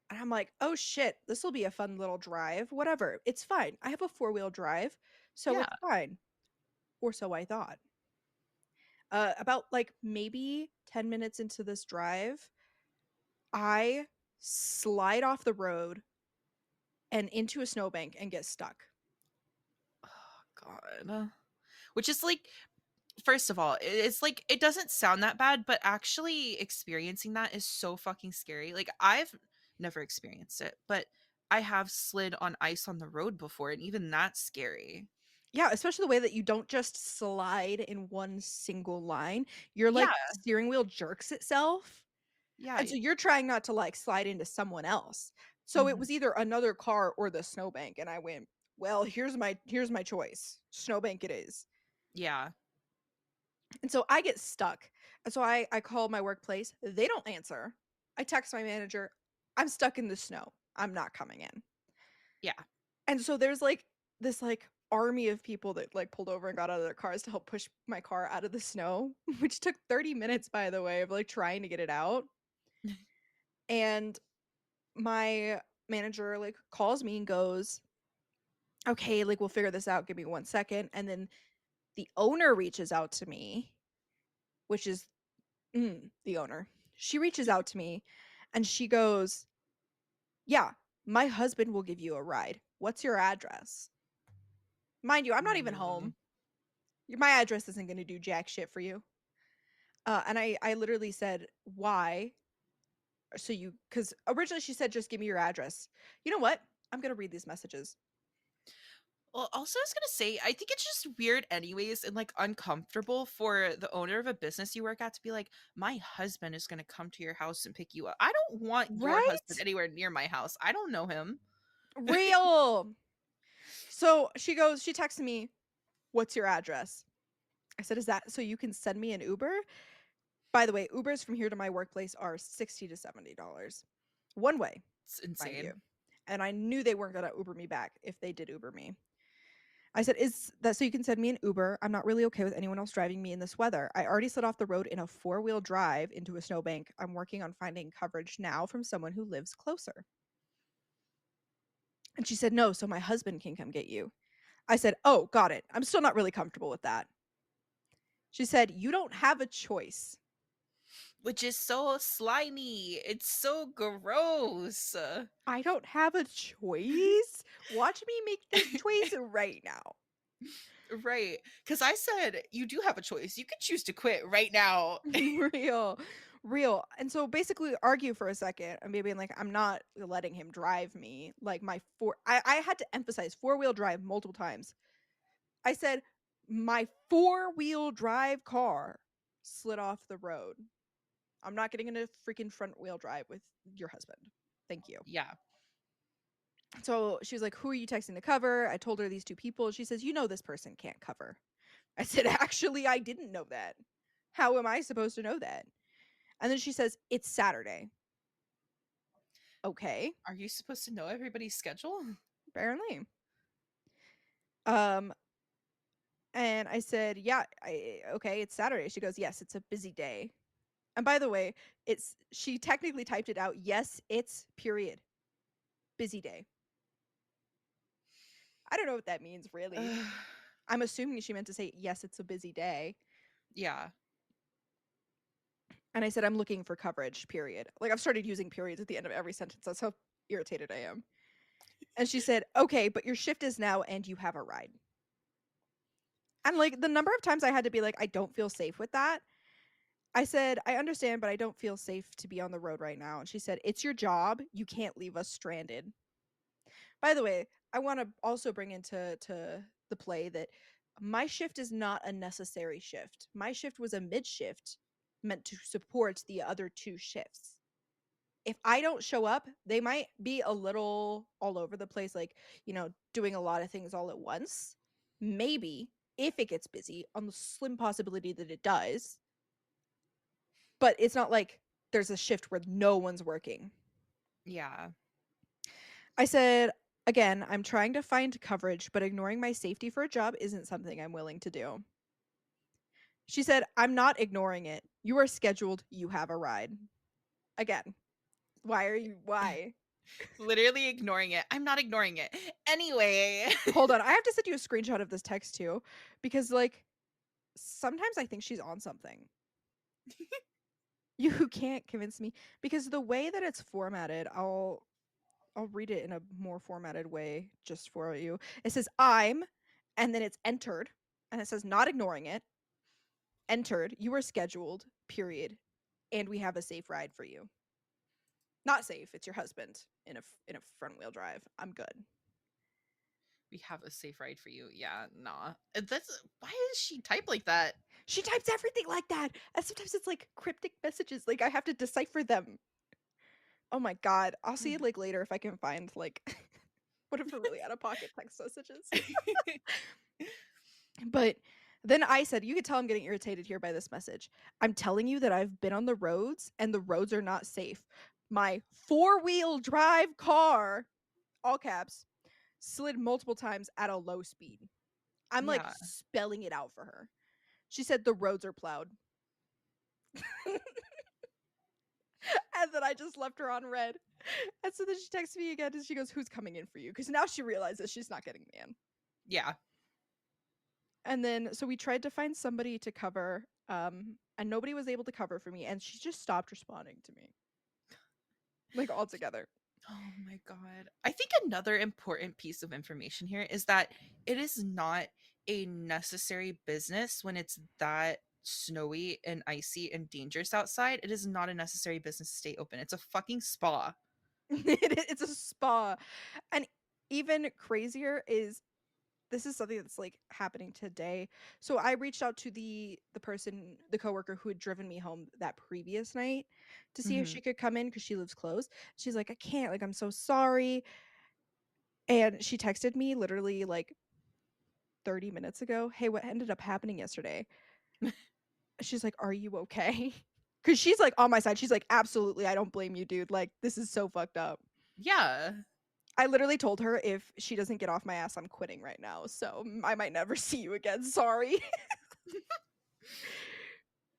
And I'm like, "Oh shit, this will be a fun little drive. Whatever. It's fine. I have a four-wheel drive, so Yeah. it's fine." Or so I thought. About like maybe 10 minutes into this drive, I slide off the road and into a snowbank and get stuck. Oh god. Which is like first of all, it's like it doesn't sound that bad, but actually experiencing that is so fucking scary. Like I've never experienced it, but I have slid on ice on the road before, and even that's scary. Yeah, especially the way that you don't just slide in one single line. Your Yeah, like steering wheel jerks itself. yeah. And so you're trying not to like slide into someone else. So it Mhm. was either another car or the snowbank and I went, "Well, here's my choice. Snowbank it is." Yeah. And so I get stuck. And so I call my workplace. They don't answer. I text my manager. I'm stuck in the snow. I'm not coming in. Yeah. And so there's like this like army of people that like pulled over and got out of their cars to help push my car out of the snow, which took 30 minutes by the way of like trying to get it out. And my manager like calls me and goes, "Okay, like we'll figure this out. Give me 1 second." And then the owner reaches out to me, which is the owner. She reaches out to me and she goes, "Yeah, my husband will give you a ride. What's your address?" Mind you, I'm not even Mm. home. My address isn't going to do jack shit for you. And I literally said, "Why?" So you, because originally she said, "Just give me your address." You know what? I'm going to read these messages. Well, also, I was gonna say, I think it's just weird, anyways, and like uncomfortable for the owner of a business you work at to be like, my husband is gonna come to your house and pick you up. I don't want your husband Right? anywhere near my house. I don't know him. Real. So she texted me, "What's your address?" I said, "Is that so you can send me an Uber?" By the way, Ubers from here to my workplace are $60 to $70 one way, It's mind you. insane. And I knew they weren't going to Uber me back if they did Uber me. I said, "Is that so you can send me an Uber? I'm not really okay with anyone else driving me in this weather. I already slid off the road in a four-wheel drive into a snowbank. I'm working on finding coverage now from someone who lives closer." And she said, "No, so my husband can come get you." I said, "Oh, got it. I'm still not really comfortable with that." She said, "You don't have a choice." Which is so slimy. It's so gross. I don't have a choice. Watch me make this choice right now. Right. Because I said, you do have a choice. You can choose to quit right now. Real, real. And so basically argue for a second and maybe like, I'm not letting him drive me. Like I had to emphasize four-wheel drive multiple times. I said, my four-wheel drive car slid off the road. I'm not getting into freaking front wheel drive with your husband. Thank you. Yeah. So she was like, "Who are you texting to cover?" I told her these two people. She says, this person can't cover." I said, "Actually, I didn't know that. How am I supposed to know that?" And then she says, "It's Saturday." Okay, Are you supposed to know everybody's schedule? apparently. Um, and I said, "Yeah, okay, it's Saturday." She goes, "Yes, it's a busy day." And by the way, it's she technically typed it out. Yes, it's period. Busy day. I don't know what that means really. Ugh, I'm assuming she meant to say, "Yes, it's a busy day." yeah. And I said, "I'm looking for coverage, period." Like I've started using periods at the end of every sentence. That's how irritated I am. And she said, "Okay, but your shift is now and you have a ride." And like the number of times I had to be like, "I don't feel safe with that." I said, "I understand, but I don't feel safe to be on the road right now." And she said, "It's your job. You can't leave us stranded." By the way, I want to also bring into the play that my shift is not a necessary shift. My shift was a mid shift meant to support the other two shifts. If I don't show up, they might be a little all over the place, like, doing a lot of things all at once. Maybe if it gets busy, on the slim possibility that it does, but it's not like there's a shift where no one's working. Yeah. I said, "Again, I'm trying to find coverage, but ignoring my safety for a job isn't something I'm willing to do." She said, "I'm not ignoring it. You are scheduled. You have a ride." Again, why? Literally ignoring it. I'm not ignoring it. Anyway. Hold on. I have to send you a screenshot of this text too, because like sometimes I think she's on something. You can't convince me because the way that it's formatted, I'll read it in a more formatted way just for you. It says "I'm" and then it's entered and it says "not ignoring it." Entered, you are scheduled, period, and we have a safe ride for you. Not safe, it's your husband in a front wheel drive. I'm good. We have a safe ride for you. Yeah, nah. That's why does she type like that? She types everything like that. And sometimes it's like cryptic messages, like I have to decipher them. Oh my god. I'll see like later if I can find like what if we're really out of pocket text messages. But then I said, "You could tell I'm getting irritated here by this message. I'm telling you that I've been on the roads and the roads are not safe. My four-wheel drive car, all caps, slid multiple times at a low speed." I'm like Yeah. spelling it out for her. She said the roads are plowed. And then I just left her on red. And so then she texts me again and she goes, "Who's coming in for you?" Because now she realizes she's not getting me in. Yeah. And then so we tried to find somebody to cover, and nobody was able to cover for me. And she just stopped responding to me. Like altogether. Oh my god. I think another important piece of information here is that it is not a necessary business when it's that snowy and icy and dangerous outside. It is not a necessary business to stay open. It's a fucking spa. It's a spa. And even crazier is this is something that's like happening today. So I reached out to the coworker who had driven me home that previous night to see if Mhm. she could come in because she lives close. She's like, "I can't, like I'm so sorry." And she texted me literally like 30 minutes ago, "Hey, what ended up happening yesterday?" She's like, "Are you okay?" Because she's like on my side. She's like, "Absolutely, I don't blame you, dude. Like, this is so fucked up." Yeah. I literally told her if she doesn't get off my ass, I'm quitting right now. So I might never see you again. Sorry.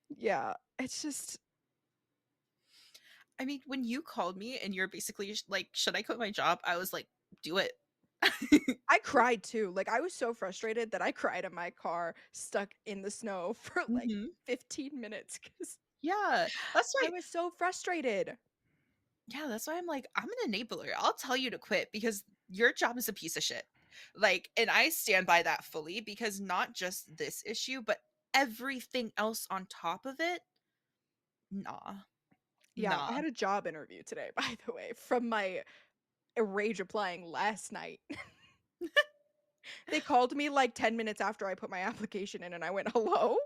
Yeah, it's just I mean, when you called me and you're basically like, "Should I quit my job?" I was like, "Do it." I cried too. Like I was so frustrated that I cried in my car stuck in the snow for like Mhm. 15 minutes cuz Yeah. That's I why was so frustrated. yeah, that's why I'm like, "I'm an enabler. I'll tell you to quit because your job is a piece of shit." Like, and I stand by that fully because not just this issue, but everything else on top of it, nah. Yeah, I Nah. had a job interview today by the way from my rage applying last night. They called me like 10 minutes after I put my application in and I went, "Hello?"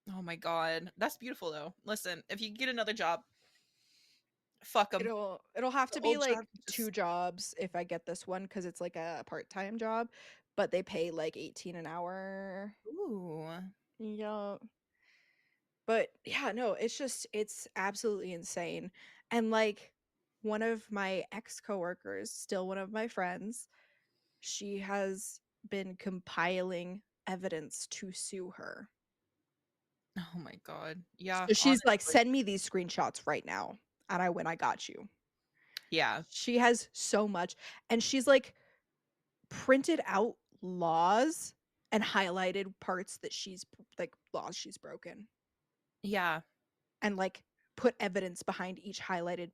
Oh my god. That's beautiful though. Listen, if you get another job, fuck them. It'll have The to be old job like just 2 jobs if I get this one cuz it's like a part-time job, but they pay like 18 an hour. ooh. Yeah. But yeah, no, it's just it's absolutely insane. And like one of my ex coworkers, still one of my friends, she has been compiling evidence to sue her. Oh my god. Yeah, So she's like, honestly. send me these screenshots right now. And I went, I got you. Yeah. She has so much. And she's like printed out laws and highlighted parts that she's like laws she's broken Yeah. and like put evidence behind each highlighted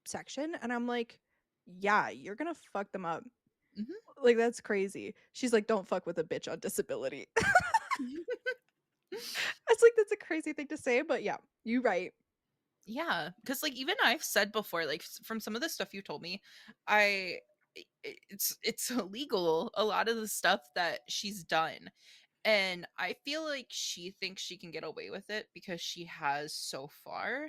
section. And I'm like, yeah, you're gonna fuck them up. Mhm. Like, that's crazy. She's like, don't fuck with a bitch on disability. It's like, that's a crazy thing to say, but yeah, you right. Yeah, because like, even I've said before, like, from some of the stuff you told me, I it's illegal, a lot of the stuff that she's done, and I feel like she thinks she can get away with it because she has so far,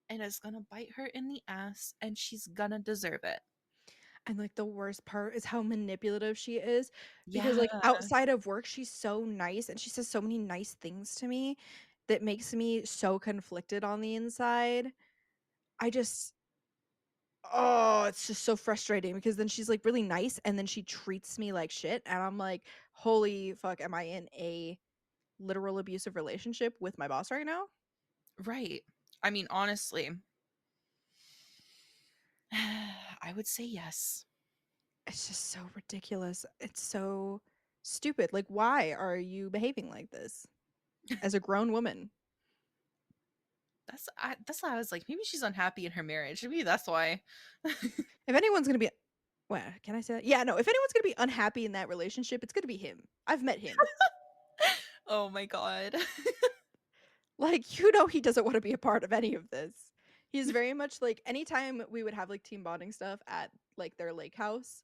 and it's gonna bite her in the ass, and she's gonna deserve it. And like the worst part is how manipulative she is because Yeah, like outside of work she's so nice and she says so many nice things to me that makes me so conflicted on the inside. I just oh, it's just so frustrating because then she's like really nice and then she treats me like shit and I'm like, "Holy fuck, am I in a literal abusive relationship with my boss right now?" right. I mean, honestly, I would say yes. It's just so ridiculous. It's so stupid. Like, why are you behaving like this as a grown woman? That's why I was like, maybe she's unhappy in her marriage. Maybe that's why. If anyone's gonna be well, can I say that? Yeah, no, if anyone's gonna be unhappy in that relationship, it's gonna be him. I've met him. Oh my god. Like, you know he doesn't wanna be a part of any of this. He's very much like anytime we would have, like, team bonding stuff at, like, their lake house,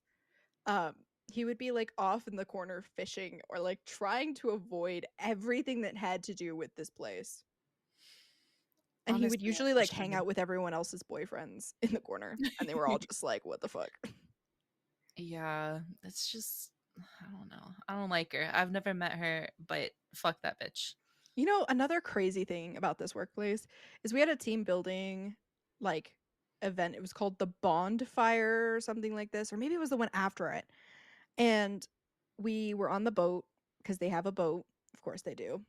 um, he would be, like, off in the corner fishing or, like, trying to avoid everything that had to do with this place. And he would Honestly, usually, as he like, hang should. out with everyone else's boyfriends in the corner, and they were all just like, "What the fuck?" Yeah, it's just I don't know. I don't like her. I've never met her, but fuck that bitch. You know, another crazy thing about this workplace is we had a team building like event. It was called the Bond Fire or something like this, or maybe it was the one after it. And we were on the boat because they have a boat. Of course they do.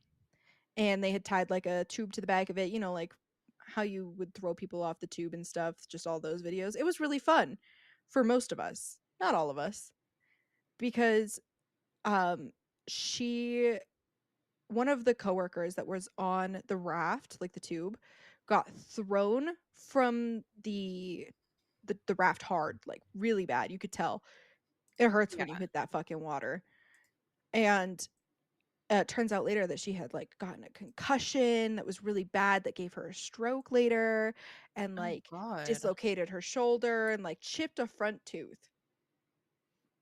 And they had tied like a tube to the back of it, you know, like how you would throw people off the tube and stuff, just all those videos. It was really fun for most of us, not all of us, because um she one of the coworkers that was on the raft, like the tube, got thrown from the raft hard, like really bad. You could tell it hurts Yeah. when you hit that fucking water. And it turns out later that she had like gotten a concussion that was really bad that gave her a stroke later and Oh like god. dislocated her shoulder and like chipped a front tooth.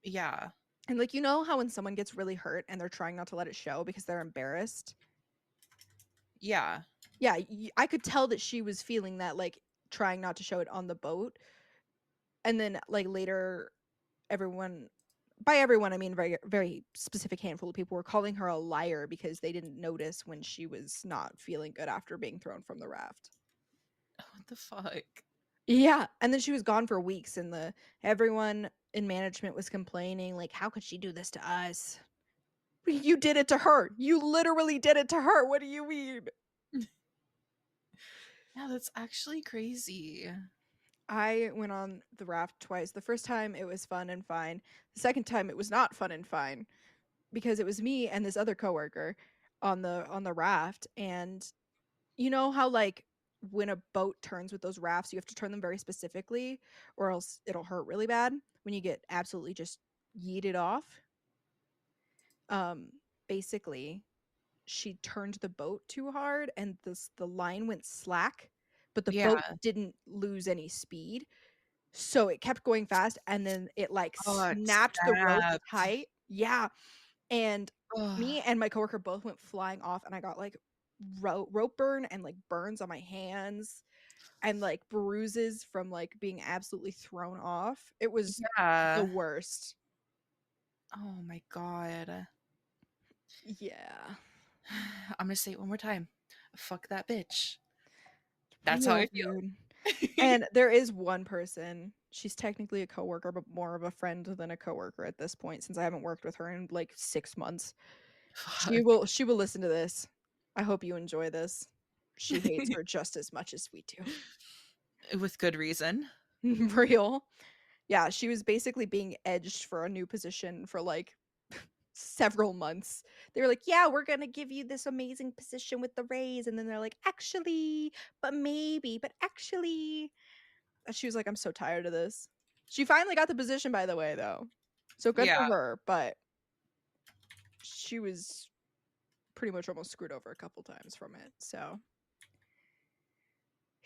Yeah. And like you know how when someone gets really hurt and they're trying not to let it show because they're embarrassed? Yeah. Yeah, I could tell that she was feeling that, like, trying not to show it on the boat, and then, like, later, everyone by everyone, I mean very very specific handful of people were calling her a liar because they didn't notice when she was not feeling good after being thrown from the raft. What the fuck? Yeah, and then she was gone for weeks, and the everyone in management was complaining, like, "How could she do this to us?" You did it to her! You literally did it to her! What do you mean? Yeah, that's actually crazy. I went on the raft twice. The first time it was fun and fine. The second time it was not fun and fine because it was me and this other coworker on the raft and you know how like when a boat turns with those rafts you have to turn them very specifically or else it'll hurt really bad when you get absolutely just yeeted off. Um basically she turned the boat too hard and the line went slack, but the boat Yeah. didn't lose any speed. So it kept going fast and then it, like, Oh, it snapped the rope snapped. tight. Yeah, and Ugh. me and my coworker both went flying off, and I got, like, rope burn and, like, burns on my hands and, like, bruises from, like, being absolutely thrown off. It was the Yeah. worst. Oh my god. Yeah. I'm gonna say it one more time. Fuck that bitch. That's how Real I feel. rude. And there is one person, she's technically a coworker, but more of a friend than a coworker at this point since I haven't worked with her in like 6 months. Fuck. She will listen to this. I hope you enjoy this. She hates her just as much as we do. With good reason. Real. Yeah, she was basically being edged for a new position for like several months. They were like, "Yeah, we're going to give you this amazing position with the raise." And then they're like, "Actually, but maybe, but actually." And she was like, "I'm so tired of this." She finally got the position, by the way, though. So good for Yeah. her, but she was pretty much almost screwed over a couple times from it. So,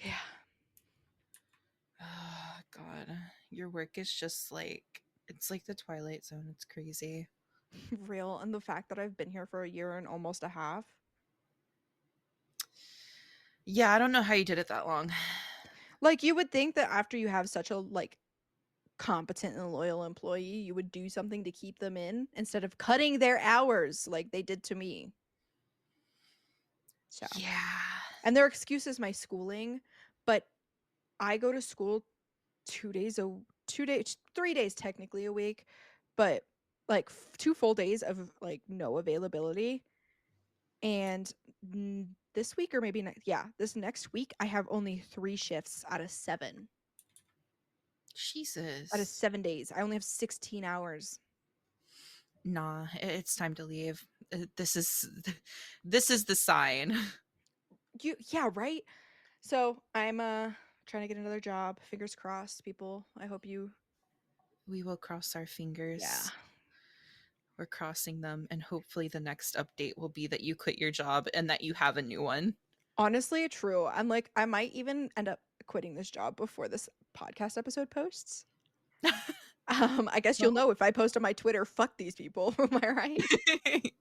yeah, Oh, God. Your work is just like, it's like the Twilight Zone. It's crazy. real. And the fact that I've been here for a year and almost a half. Yeah, I don't know how you did it that long. Like you would think that after you have such a like competent and loyal employee, you would do something to keep them in instead of cutting their hours like they did to me. So, Yeah. and their excuse is my schooling, but I go to school 2 days, 3 days technically a week, but like 2 full days of like no availability. And this week or maybe yeah, this next week I have only 3 shifts out of 7. Out of Jesus. 7 days, I only have 16 hours. Nah, it's time to leave. This is this is the sign. Yeah, right. So I'm trying to get another job. Fingers crossed, people. I hope you. We will cross our Yeah. fingers. We're crossing them, and hopefully the next update will be that you quit your job and that you have a new one. Honestly, true. I'm like, I might even end up quitting this job before this podcast episode posts. I guess you'll No. know if I post on my Twitter, fuck these people. Am I right?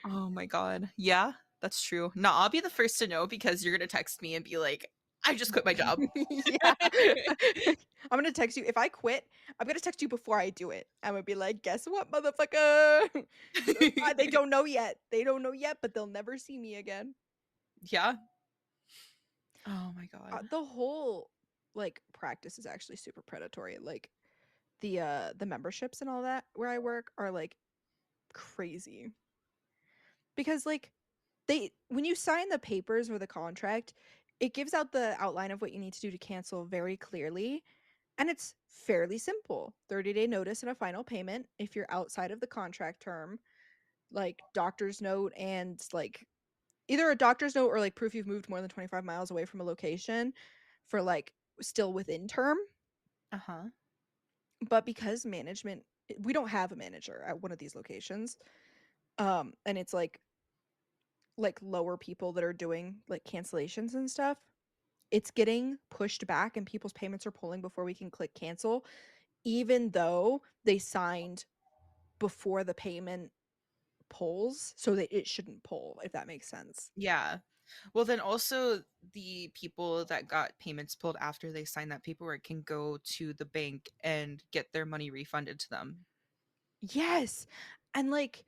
Oh my god. Yeah, that's true. No, I'll be the first to know because you're gonna text me and be like, I just quit my job. Yeah. I'm gonna text you. If I quit, I'm gonna text you before I do it. I'm gonna be like, guess what, motherfucker? They don't know yet. They don't know yet, but they'll never see me again. Yeah. Oh my god. The whole like practice is actually super predatory. Like the memberships and all that where I work are like crazy. Because like they when you sign the papers or the contract, it gives out the outline of what you need to do to cancel very clearly, and it's fairly simple. 30-day notice and a final payment if you're outside of the contract term, like doctor's note and like either a doctor's note or like proof you've moved more than 25 miles away from a location for like still within term. Uh-huh. But because management we don't have a manager at one of these locations. And it's like lower people that are doing like cancellations and stuff. It's getting pushed back and people's payments are pulling before we can click cancel, even though they signed before the payment pulls, so that it shouldn't pull, if that makes sense. Yeah. Well, then also the people that got payments pulled after they signed that paperwork can go to the bank and get their money refunded to them. Yes. And like,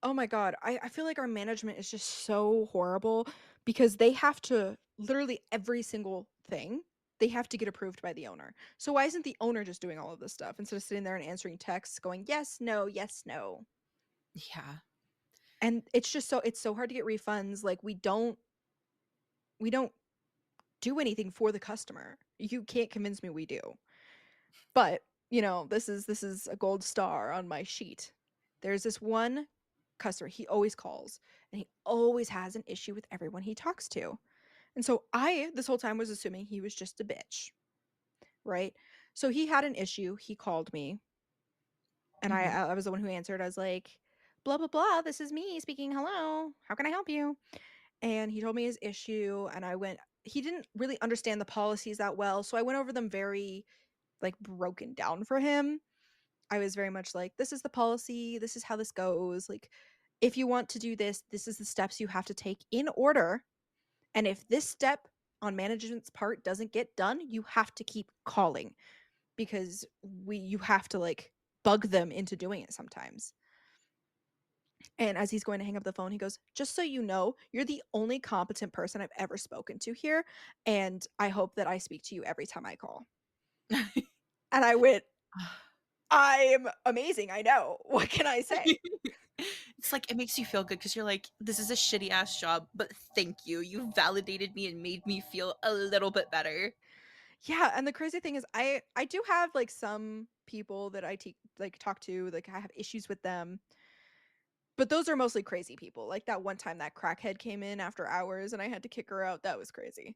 oh my God, I feel like our management is just so horrible because they have to literally every single thing they have to get approved by the owner. So why isn't the owner just doing all of this stuff instead of sitting there and answering texts going yes, no, yes, no? Yeah. And it's just it's so hard to get refunds. Like we don't do anything for the customer. You can't convince me we do. But, this is a gold star on my sheet. There's this one customer, he always calls and he always has an issue with everyone he talks to. And so I this whole time was assuming he was just a bitch, right? So he had an issue, he called me, and I Hmm. I was the one who answered. I was like, "Blah blah blah, this is me speaking. Hello. How can I help you?" And he told me his issue and he didn't really understand the policies that well, so I went over them very like broken down for him. I was very much like, this is the policy, this is how this goes. Like, if you want to do this, this is the steps you have to take in order. And if this step on management's part doesn't get done, you have to keep calling because you have to like bug them into doing it sometimes. And as he's going to hang up the phone, he goes, "Just so you know, you're the only competent person I've ever spoken to here. And I hope that I speak to you every time I call." And I went, "I'm amazing. I know. What can I say?" It's like it makes you feel good because you're like, this is a shitty ass job, but thank you. You validated me and made me feel a little bit better. Yeah. And the crazy thing is, I do have like some people that like talk to, like I have issues with them, but those are mostly crazy people. Like that one time that crackhead came in after hours and I had to kick her out. That was crazy.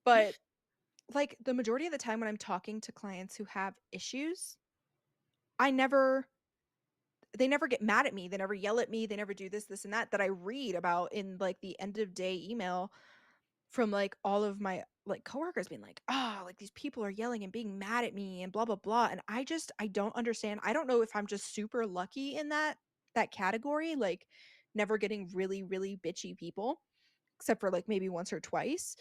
But like the majority of the time when I'm talking to clients who have issues, I never they never get mad at me. They never yell at me. They never do this, this, and that I read about in like the end of day email from like all of my like coworkers being like, "Ah, like these people are yelling and being mad at me and blah blah blah." And I don't understand. I don't know if I'm just super lucky in that category, like never getting really really bitchy people, except for like maybe once or twice.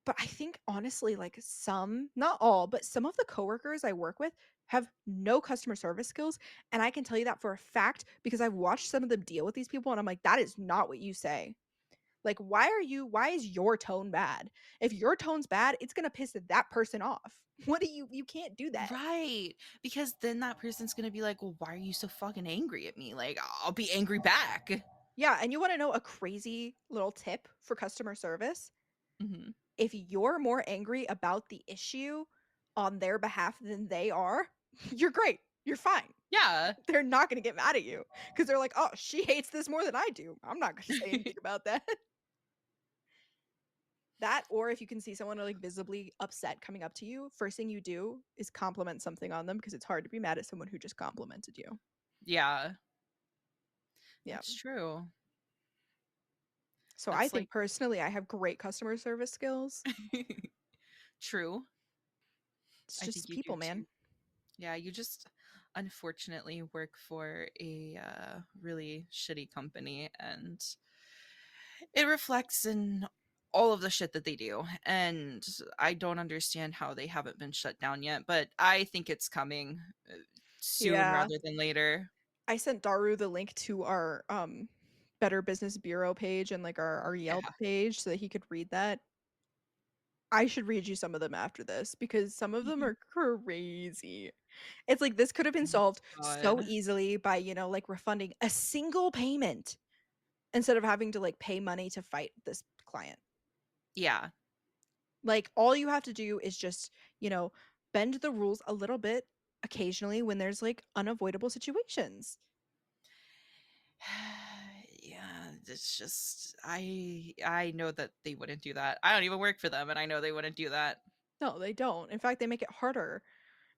But I think honestly, like some, not all, but some of the coworkers I work with have no customer service skills. And I can tell you that for a fact because I've watched some of them deal with these people and I'm like, that is not what you say. Like, why is your tone bad? If your tone's bad, it's gonna piss that person off. What do you can't do that. Right. Because then that person's going to be like, well, why are you so fucking angry at me? Like, I'll be angry back. Yeah, and you wanna know a crazy little tip for customer service? Hmm. If you're more angry about the issue on their behalf than they are, you're great. You're fine. Yeah. They're not gonna get mad at you because they're like, "Oh, she hates this more than I do. I'm not gonna say anything about that." That, or if you can see someone like visibly upset coming up to you, first thing you do is compliment something on them because it's hard to be mad at someone who just complimented you. Yeah. Yeah. That's true. So I That's like think personally I have great customer service skills. true. It's I think just you do people, too. man. Yeah, you just unfortunately work for a really shitty company, and it reflects in all of the shit that they do. And I don't understand how they haven't been shut down yet, but I think it's coming soon Yeah. rather than later. I sent Daru the link to our Better Business Bureau page and like our Yelp Yeah. page so that he could read that. I should read you some of them after this because some of them are crazy. It's like this could have been solved so God. easily by, like refunding a single payment instead of having to like pay money to fight this client. Yeah. Like all you have to do is just, bend the rules a little bit occasionally when there's like unavoidable situations. Yeah, it's just I know that they wouldn't do that. I don't even work for them and I know they wouldn't do that. No, they don't. In fact, they make it harder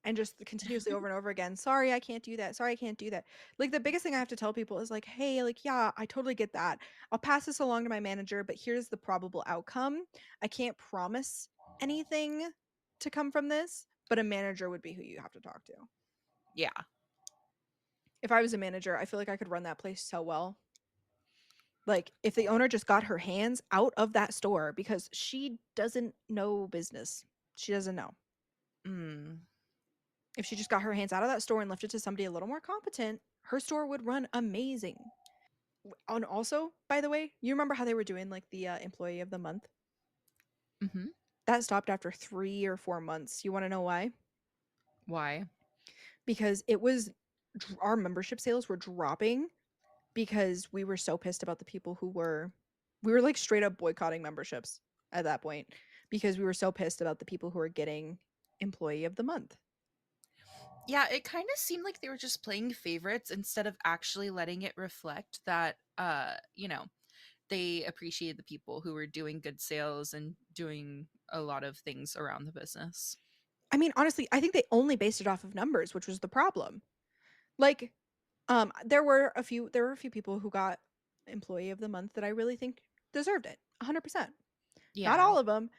and just continuously over and over again. Sorry, I can't do that. Sorry, I can't do that. Like the biggest thing I have to tell people is like, hey, like, yeah, I totally get that. I'll pass this along to my manager, but here's the probable outcome. I can't promise anything to come from this, but a manager would be who you have to talk to. Yeah. If I was a manager, I feel like I could run that place so well. Like if the owner just got her hands out of that store because she doesn't know business. She doesn't know. Mm. If she just got her hands out of that store and left it to somebody a little more competent, her store would run amazing. And also, by the way, you remember how they were doing like the employee of the month? Mhm. That stopped after 3 or 4 months. You want to know why? Why? Because our membership sales were dropping because we were so pissed about the people we were like straight up boycotting memberships at that point because we were so pissed about the people who were getting employee of the month. Yeah, it kind of seemed like they were just playing favorites instead of actually letting it reflect that they appreciated the people who were doing good sales and doing a lot of things around the business. I mean, honestly, I think they only based it off of numbers, which was the problem. Like, there were a few people who got employee of the month that I really think deserved it. 100%. Not Yeah. all of them,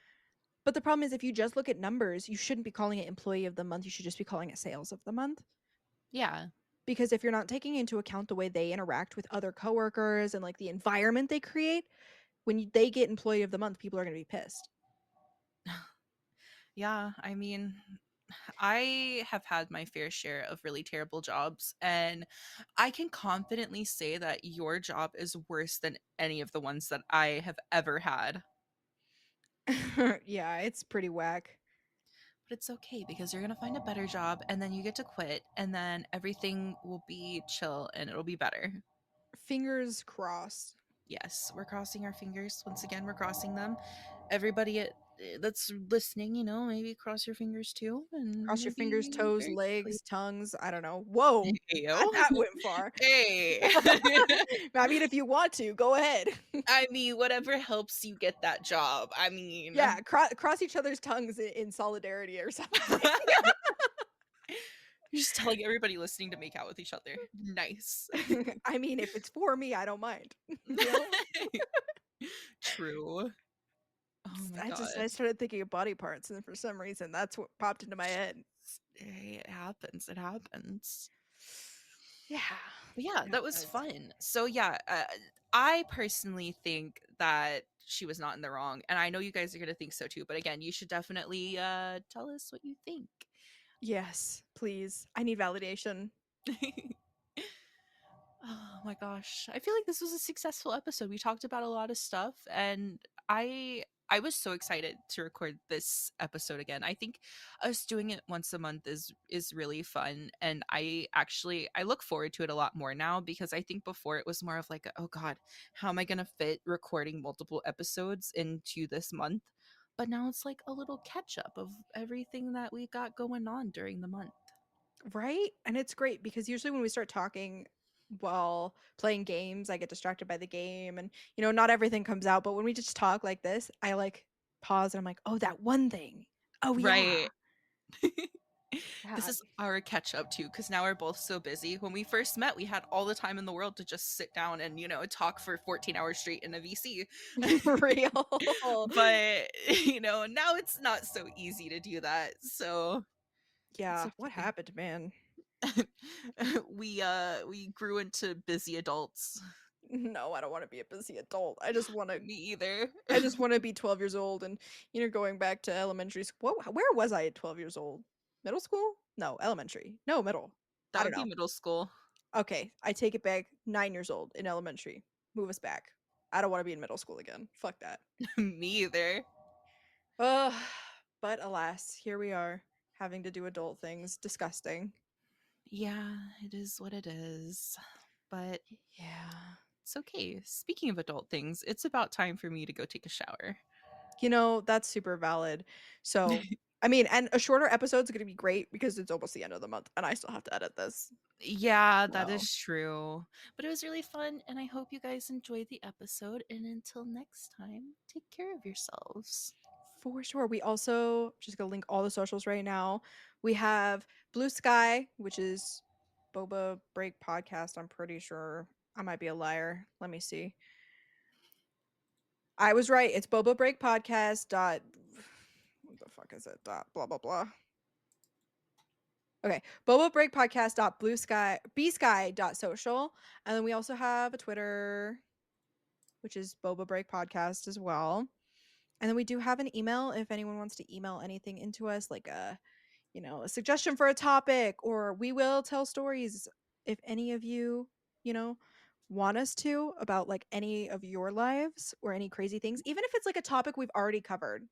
but the problem is if you just look at numbers, you shouldn't be calling it employee of the month, you should just be calling it sales of the month. Yeah. Because if you're not taking into account the way they interact with other coworkers and like the environment they create, when they get employee of the month, people are going to be pissed. Yeah, I mean, I have had my fair share of really terrible jobs, and I can confidently say that your job is worse than any of the ones that I have ever had. Yeah, it's pretty whack. But it's okay because you're going to find a better job and then you get to quit and then everything will be chill and it'll be better. Fingers crossed. Yes, we're crossing our fingers. Once again, we're crossing them. Everybody that's listening, maybe cross your fingers too and Cross you'll your fingers, be toes, very quickly. legs, tongues. I don't know. Whoa, Heyo. that went far. Hey. I mean, if you want to, go ahead. I mean, whatever helps you get that job. I Yeah, mean, cross each other's tongues in solidarity or something. you're just telling everybody listening to make out with each other. Nice. I mean, if it's for me, I don't mind. You know? True. Oh my I god. started thinking of body parts, and for some reason, that's what popped into my head. Hey, it happens. It happens. Yeah, But yeah, yeah, that it was does. fun. So yeah, I personally think that she was not in the wrong, and I know you guys are gonna think so too. But again, you should definitely tell us what you think. Yes, please. I need validation. Oh my gosh. I feel like this was a successful episode. We talked about a lot of stuff and I was so excited to record this episode again. I think us doing it once a month is really fun and I look forward to it a lot more now because I think before it was more of like, oh god, how am I going to fit recording multiple episodes into this month? But now it's like a little catch up of everything that we got going on during the month. Right? And it's great because usually when we start talking while playing games, I get distracted by the game and not everything comes out, but when we just talk like this, I like pause and I'm like, "Oh, that one thing. Oh yeah." Right. This Yeah. is our catch up too, because now we're both so busy. When we first met, we had all the time in the world to just sit down and, talk for 14 hours straight in a VC. Real. But, now it's not so easy to do that. So it's Yeah, what okay. happened, man? We grew into busy adults. No, I don't want to be a busy adult. I just want to Me either. I just want to be 12 years old and going back to elementary school. Where was I at 12 years old? Middle school? No, elementary. No, middle. I That don't would be know. middle school. Okay, I take it back. 9 years old in elementary. Move us back. I don't want to be in middle school again. Fuck that. Me either. Ugh. But alas, here we are, having to do adult things. Disgusting. Yeah, it is what it is. But Yeah. it's okay. Speaking of adult things, it's about time for me to go take a shower. That's super valid. So, I mean, and a shorter episode's going to be great because it's almost the end of the month and I still have to edit this. Yeah, that So, is true. But it was really fun, and I hope you guys enjoyed the episode. And until next time, take care of yourselves. for sure. We also just gonna link all the socials right now. We have Blue Sky, which is Boba Break Podcast. I'm pretty sure. I might be a liar. Let me see. I was right. It's Boba Break Podcast. Dot. What the fuck is it? Dot blah blah blah. Okay, Boba Break Podcast. Dot Blue Sky Sky dot social, and then we also have a Twitter, which is Boba Break Podcast as well. And then we do have an email if anyone wants to email anything into us, like a suggestion for a topic, or we will tell stories if any of you, you know, want us to about like any of your lives or any crazy things, even if it's like a topic we've already covered.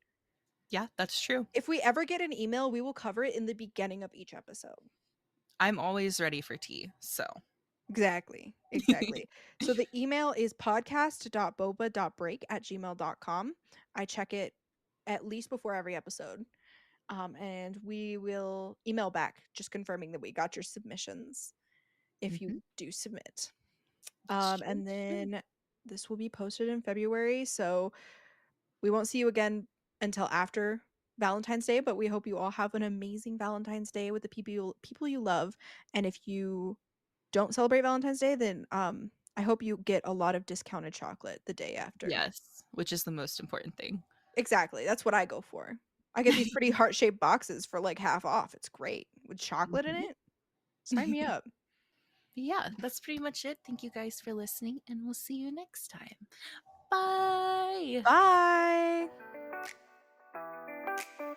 Yeah, that's true. If we ever get an email, we will cover it in the beginning of each episode. I'm always ready for tea. So, Exactly. Exactly. So the email is podcast.boba.break@gmail.com. I check it at least before every episode. And we will email back just confirming that we got your submissions if mhm, you do submit. that's true. And True. then this will be posted in February. So we won't see you again until after Valentine's Day, but we hope you all have an amazing Valentine's Day with the people you love. And if you don't celebrate Valentine's Day, then I hope you get a lot of discounted chocolate the day after. Yes, which is the most important thing. Exactly. That's what I go for. I get these pretty heart-shaped boxes for like half off. It's great with chocolate in Mhm. it. Sign me up. Yeah, that's pretty much it. Thank you guys for listening, and we'll see you next time. Bye. Bye.